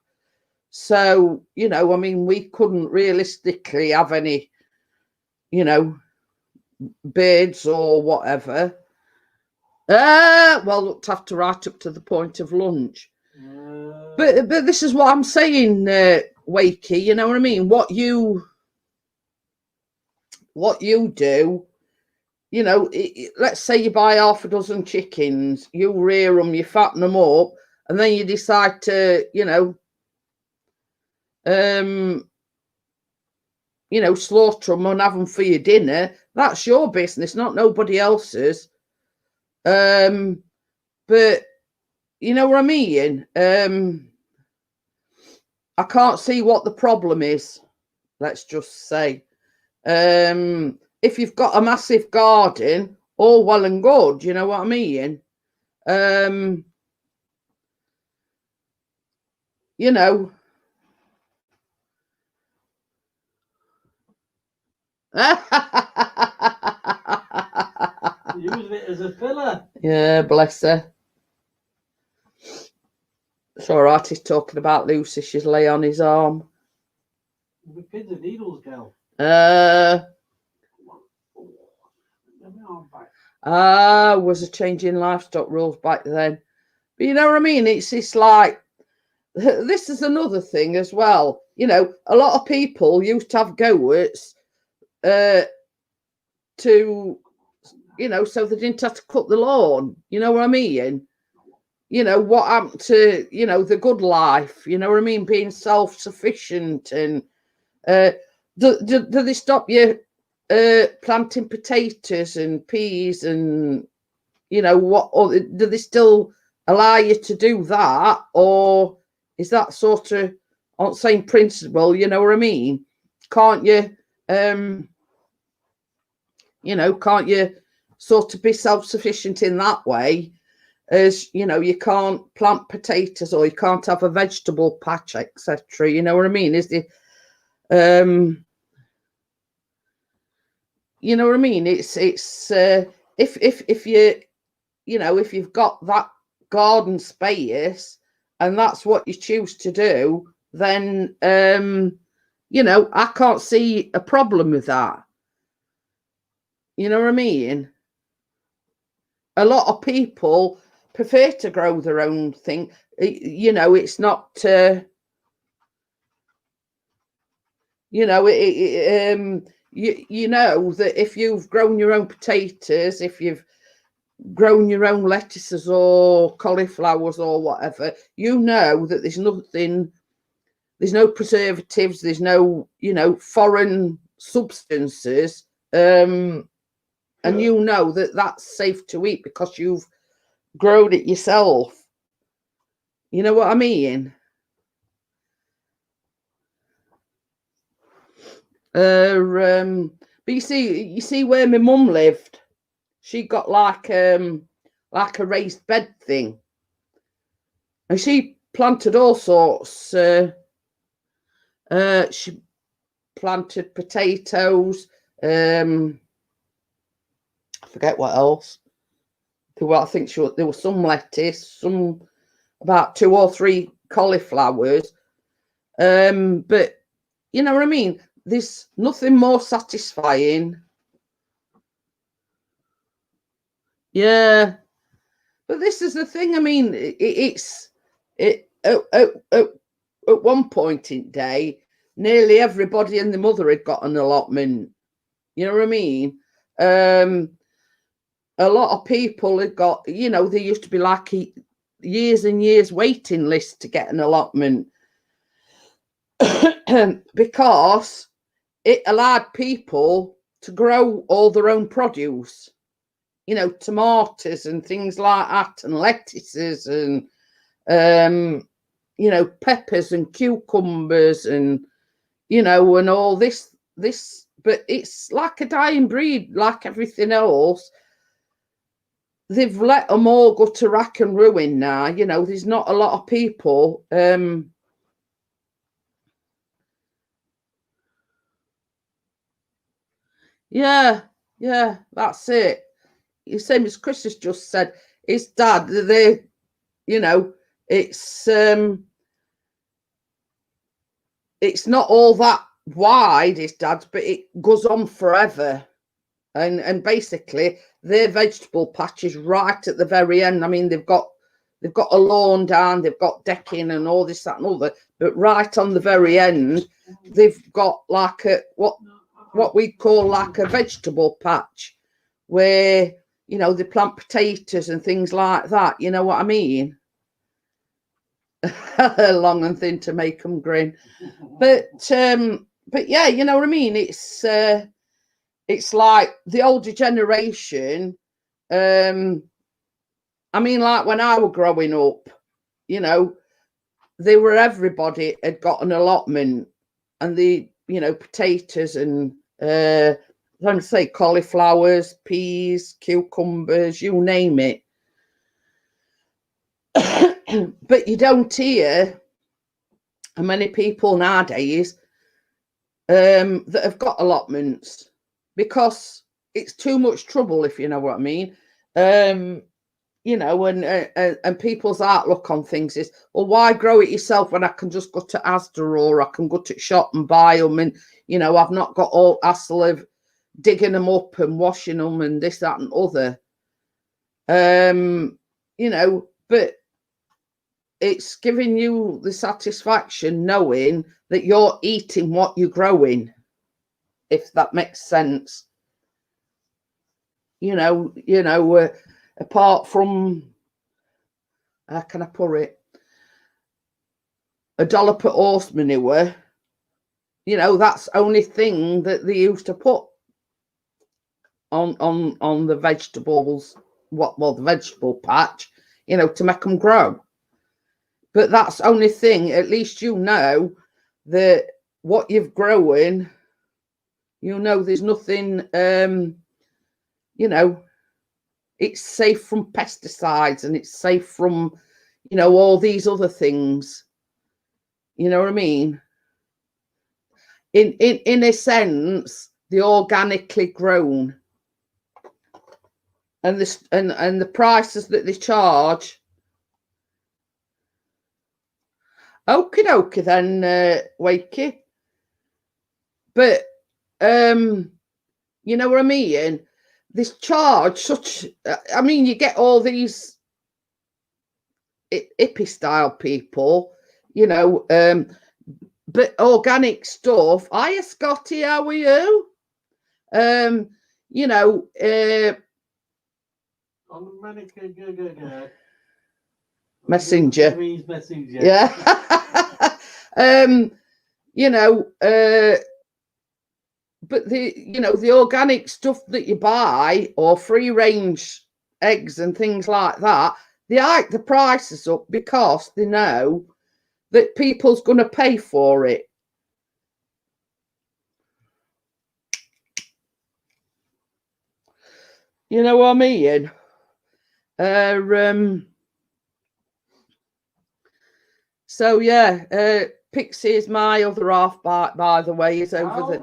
So, you know, I mean, we couldn't realistically have any, you know, birds or whatever. Well, looked after right up to the point of lunch. But this is what I'm saying, Wacky, you know what I mean? What you do, you know, let's say you buy half a dozen chickens, you rear them, you fatten them up, and then you decide to, you know, slaughter them and have them for your dinner. That's your business, not nobody else's. But you know what I mean? I can't see what the problem is. Let's just say, if you've got a massive garden, all well and good. You know what I mean? You know. Using it as a filler. Yeah, bless her. It's all right. He's talking about Lucy. She's lay on his arm. The kids are needles, girl. Was a change in livestock rules back then. But you know what I mean? It's like, this is another thing as well. You know, a lot of people used to have goats to, you know, so they didn't have to cut the lawn. You know what I mean? You know, what happened to, you know, the good life, you know what I mean? Being self-sufficient and do they stop you planting potatoes and peas and, you know, what, or do they still allow you to do that? Or is that sort of on same principle, you know what I mean? Can't you, you know, can't you sort of be self-sufficient in that way? As you know, you can't plant potatoes or you can't have a vegetable patch, etc. You know what I mean? Is the you know what I mean? It's if you know, if you've got that garden space and that's what you choose to do, then you know, I can't see a problem with that. You know what I mean? A lot of people prefer to grow their own thing. You know, it's not you know, you know that if you've grown your own potatoes, if you've grown your own lettuces or cauliflowers or whatever, you know that there's nothing, there's no preservatives, there's no, you know, foreign substances, and you know that that's safe to eat because you've grown it yourself. You know what I mean? But you see where my mum lived, she got like a raised bed thing, and she planted all sorts. She planted potatoes. I forget what else. I think there was some lettuce, some about 2 or 3 cauliflowers. But you know what I mean? There's nothing more satisfying. Yeah, but this is the thing. I mean, at one point in day, nearly everybody and the mother had got an allotment. You know what I mean? A lot of people had got, you know, there used to be like years and years waiting list to get an allotment because it allowed people to grow all their own produce. You know, tomatoes and things like that, and lettuces, and you know, peppers and cucumbers, and you know, and all this. But it's like a dying breed, like everything else. They've let them all go to rack and ruin now. You know, there's not a lot of people. Yeah, that's it. The same as Chris has just said. His dad, they, you know, it's not all that wide, his dad's, but it goes on forever. And basically their vegetable patch is right at the very end. I mean, they've got a lawn down, they've got decking and all this, that and other, but right on the very end they've got like a what we call like a vegetable patch, where, you know, they plant potatoes and things like that. You know what I mean? Long and thin to make them grin. But yeah, you know what I mean? It's like the older generation. I mean, like when I was growing up, you know, everybody had got an allotment, and the, you know, potatoes and I'm to say cauliflowers, peas, cucumbers, you name it. But you don't hear how many people nowadays that have got allotments, because it's too much trouble, if you know what I mean. You know, and people's outlook on things is, well, why grow it yourself when I can just go to Asda, or I can go to shop and buy them, and, you know, I've not got all hassle of digging them up and washing them and this, that and other. You know, but it's giving you the satisfaction knowing that you're eating what you're growing, if that makes sense. You know, apart from, how can I put it, $1 per horse manure, you know, that's the only thing that they used to put on the vegetables, the vegetable patch, you know, to make them grow. But that's the only thing, at least, you know, what you've grown, you know, there's nothing, you know, it's safe from pesticides and it's safe from, you know, all these other things. You know what I mean? In a sense, the organically grown and this and the prices that they charge. Okie dokie then, Wacky. But you know what I mean? This charge such, I mean, you get all these hippie style people, you know, but organic stuff. Hiya, Scotty, how are you? You know, Messenger. Yeah. You know, but the organic stuff that you buy or free range eggs and things like that, they hike the prices up because they know that people's going to pay for it. You know what I mean? So yeah, Pixie is my other half, by the way, is over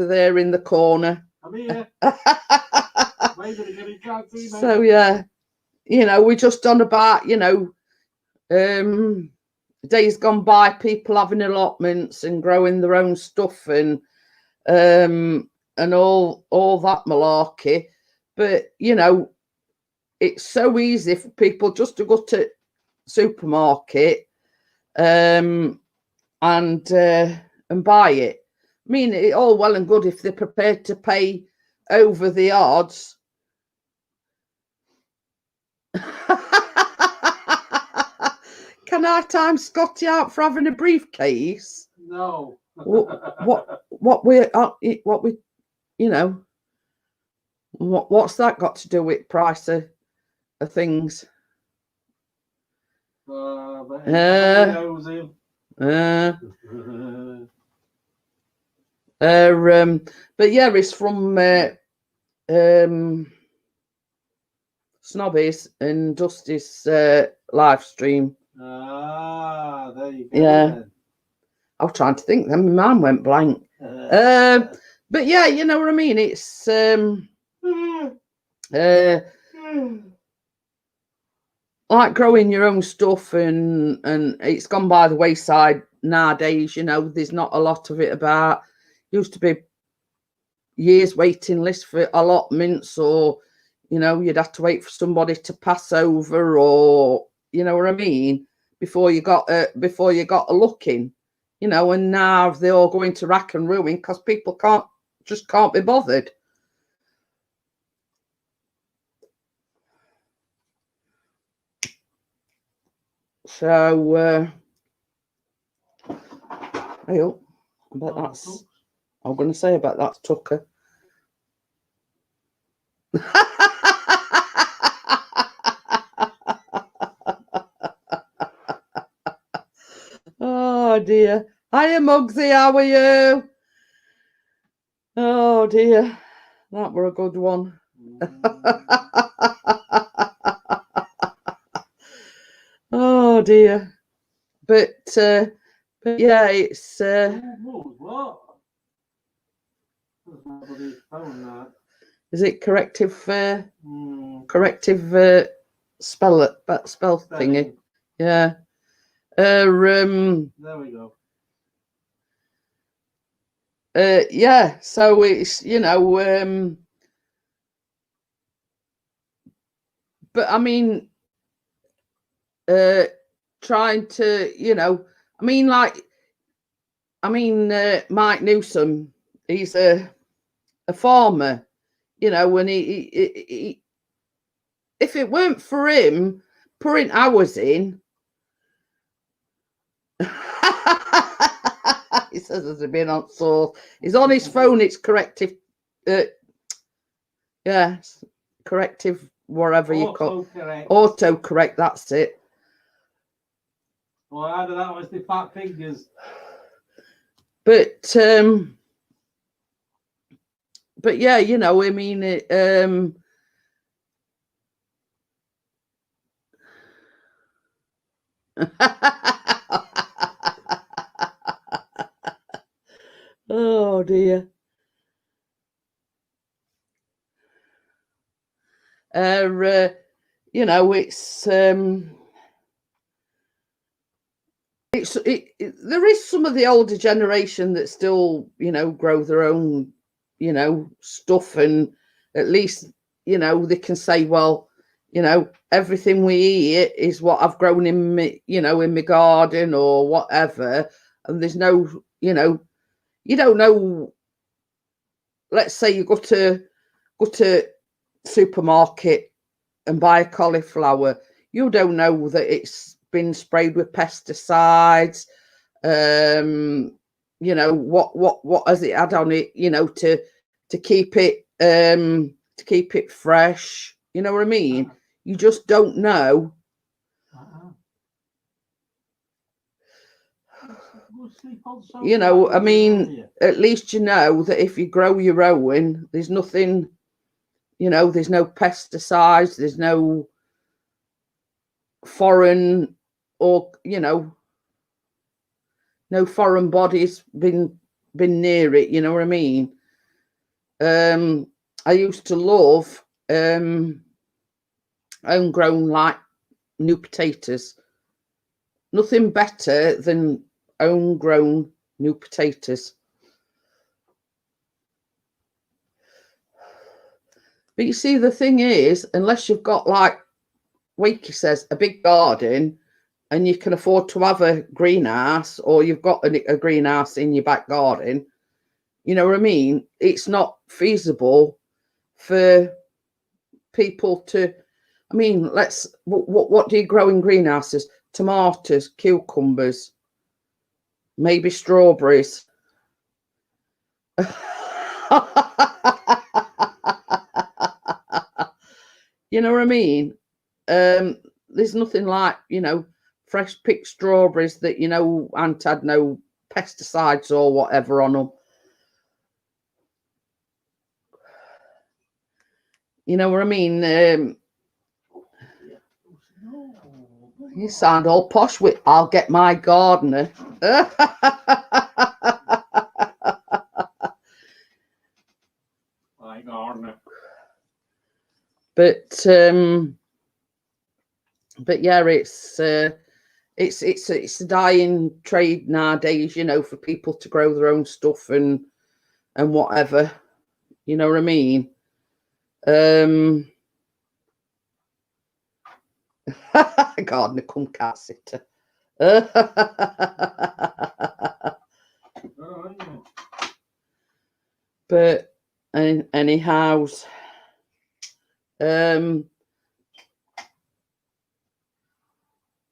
there in the corner. I'm here. So yeah, you know, we're just on about, you know, days gone by, people having allotments and growing their own stuff and all that malarkey. But you know, it's so easy for people just to go to supermarket and buy it. I mean, it's all well and good if they're prepared to pay over the odds. Can I time Scotty out for having a briefcase? No. what we you know, what's that got to do with price of things? But yeah, it's from Snobby's and Dusty's live stream. There you go. Yeah. Then. I was trying to think then, my mind went blank. But yeah, you know what I mean? It's like growing your own stuff and it's gone by the wayside nowadays. You know, there's not a lot of it about. Used to be years waiting list for allotments, or you know, you'd have to wait for somebody to pass over, or you know what I mean, before you got a looking, you know. And now they're all going to rack and ruin because people can't be bothered. So hey, I bet that's. I'm going to say about that's Tucker. Oh dear. Hiya, Mugsy, how are you? Oh dear. That were a good one. Oh dear. But yeah, it's what? Is it corrective spell thingy? Yeah. There we go. Yeah, so it's, you know, but I mean, trying to, you know, I mean, like, Mike Newsom, he's a farmer, you know, and he if it weren't for him putting hours in, he says there's been on source. He's on his phone. It's corrective. Yeah, corrective, whatever you call autocorrect. That's it. Well, out of that was the fat fingers. But yeah, you know, I mean, oh dear. You know, there is some of the older generation that still, you know, grow their own, you know, stuff, and at least, you know, they can say, well, you know, everything we eat is what I've grown in me, you know, in my garden or whatever, and there's no, you know, you don't know. Let's say you go to supermarket and buy a cauliflower, you don't know that it's been sprayed with pesticides. You know, what has it had on it, you know, to keep it fresh, you know what I mean? You just don't know. You know, I mean, at least you know that if you grow your own, there's nothing, you know, there's no pesticides, there's no foreign, or, you know, no foreign bodies been near it, you know what I mean? I used to love homegrown, like, new potatoes. Nothing better than homegrown new potatoes. But you see, the thing is, unless you've got, like Wacky says, a big garden, and you can afford to have a greenhouse, or you've got a greenhouse in your back garden, you know what I mean? It's not feasible for people to, I mean, what do you grow in greenhouses? Tomatoes, cucumbers, maybe strawberries. You know what I mean? There's nothing like, you know, fresh picked strawberries that, you know, ain't had no pesticides or whatever on them. You know what I mean? You sound all posh with, I'll get my gardener. My gardener. But yeah, it's a dying trade nowadays, you know, for people to grow their own stuff and whatever. You know what I mean? Gardener come cat sitter. But anyhow,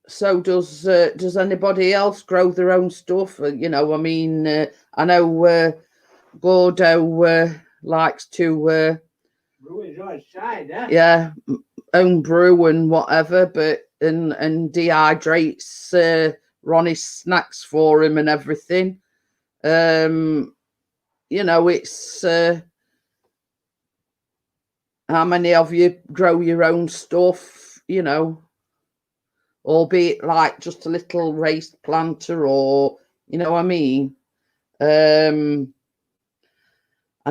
so does anybody else grow their own stuff? You know, I mean, I know Gordo likes to yeah, own brew and whatever, but and dehydrates Ronnie's snacks for him and everything. You know, it's how many of you grow your own stuff, you know, albeit like just a little raised planter, or, you know what I mean? I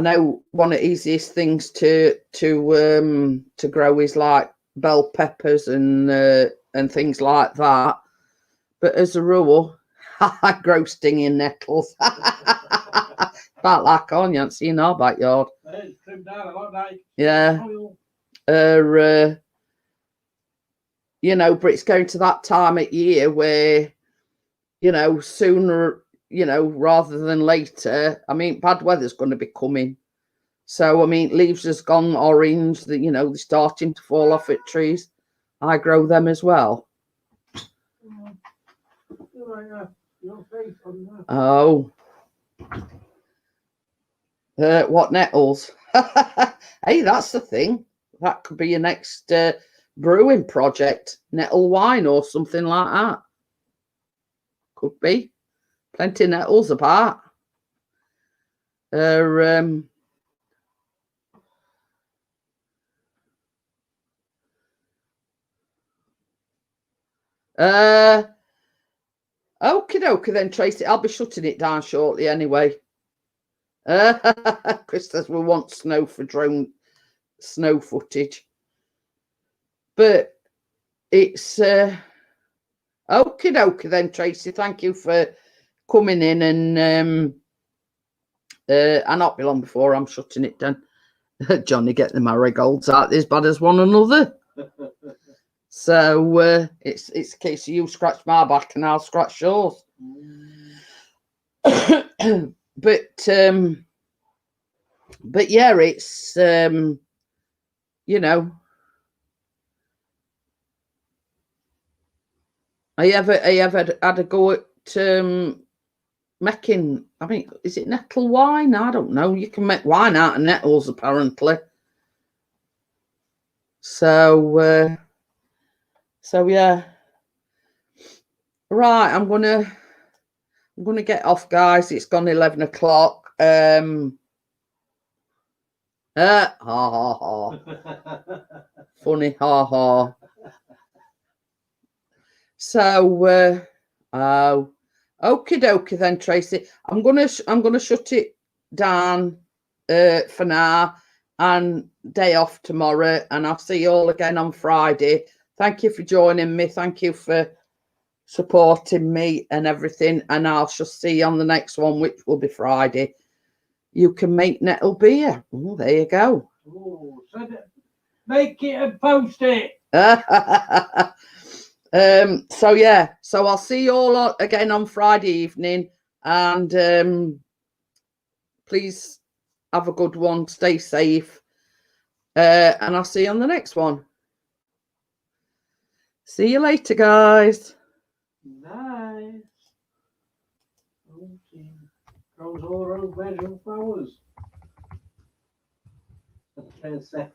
know one of the easiest things to grow is like bell peppers and things like that. But as a rule, I grow stinging nettles. About like onions in our backyard. Yeah. You know, but it's going to that time of year where, you know, sooner, you know, rather than later. I mean, bad weather's going to be coming. So, I mean, leaves has gone orange, that, you know, they're starting to fall off at trees. I grow them as well. Oh. What nettles? Hey, that's the thing. That could be your next brewing project. Nettle wine or something like that. Could be. Plenty of nettles apart. Her okie dokie then, Tracy. I'll be shutting it down shortly anyway. Chris says we want snow for drone snow footage. But it's okie dokie then, Tracy. Thank you for coming in, and I'll not be long before I'm shutting it down. Johnny, get the marigolds out as bad as one another. So it's a case of you scratch my back and I'll scratch yours. But yeah, it's you know, I ever had a go at making, I mean, is it nettle wine? I don't know. You can make wine out of nettles apparently. So yeah. Right, I'm gonna get off, guys. It's gone 11 o'clock. Ha ha ha. Funny, ha ha. So oh, okie dokie then, Tracy. I'm gonna shut it down for now, and day off tomorrow, and I'll see you all again on Friday. Thank you for joining me. Thank you for supporting me and everything, and I'll just see you on the next one, which will be Friday. You can make nettle beer. Oh, there you go. Oh, make it and post it. So yeah, so I'll see you all again on Friday evening, and please have a good one, stay safe, and I'll see you on the next one. See you later, guys. Nice. Okay. Grows all around beds and flowers. The princess.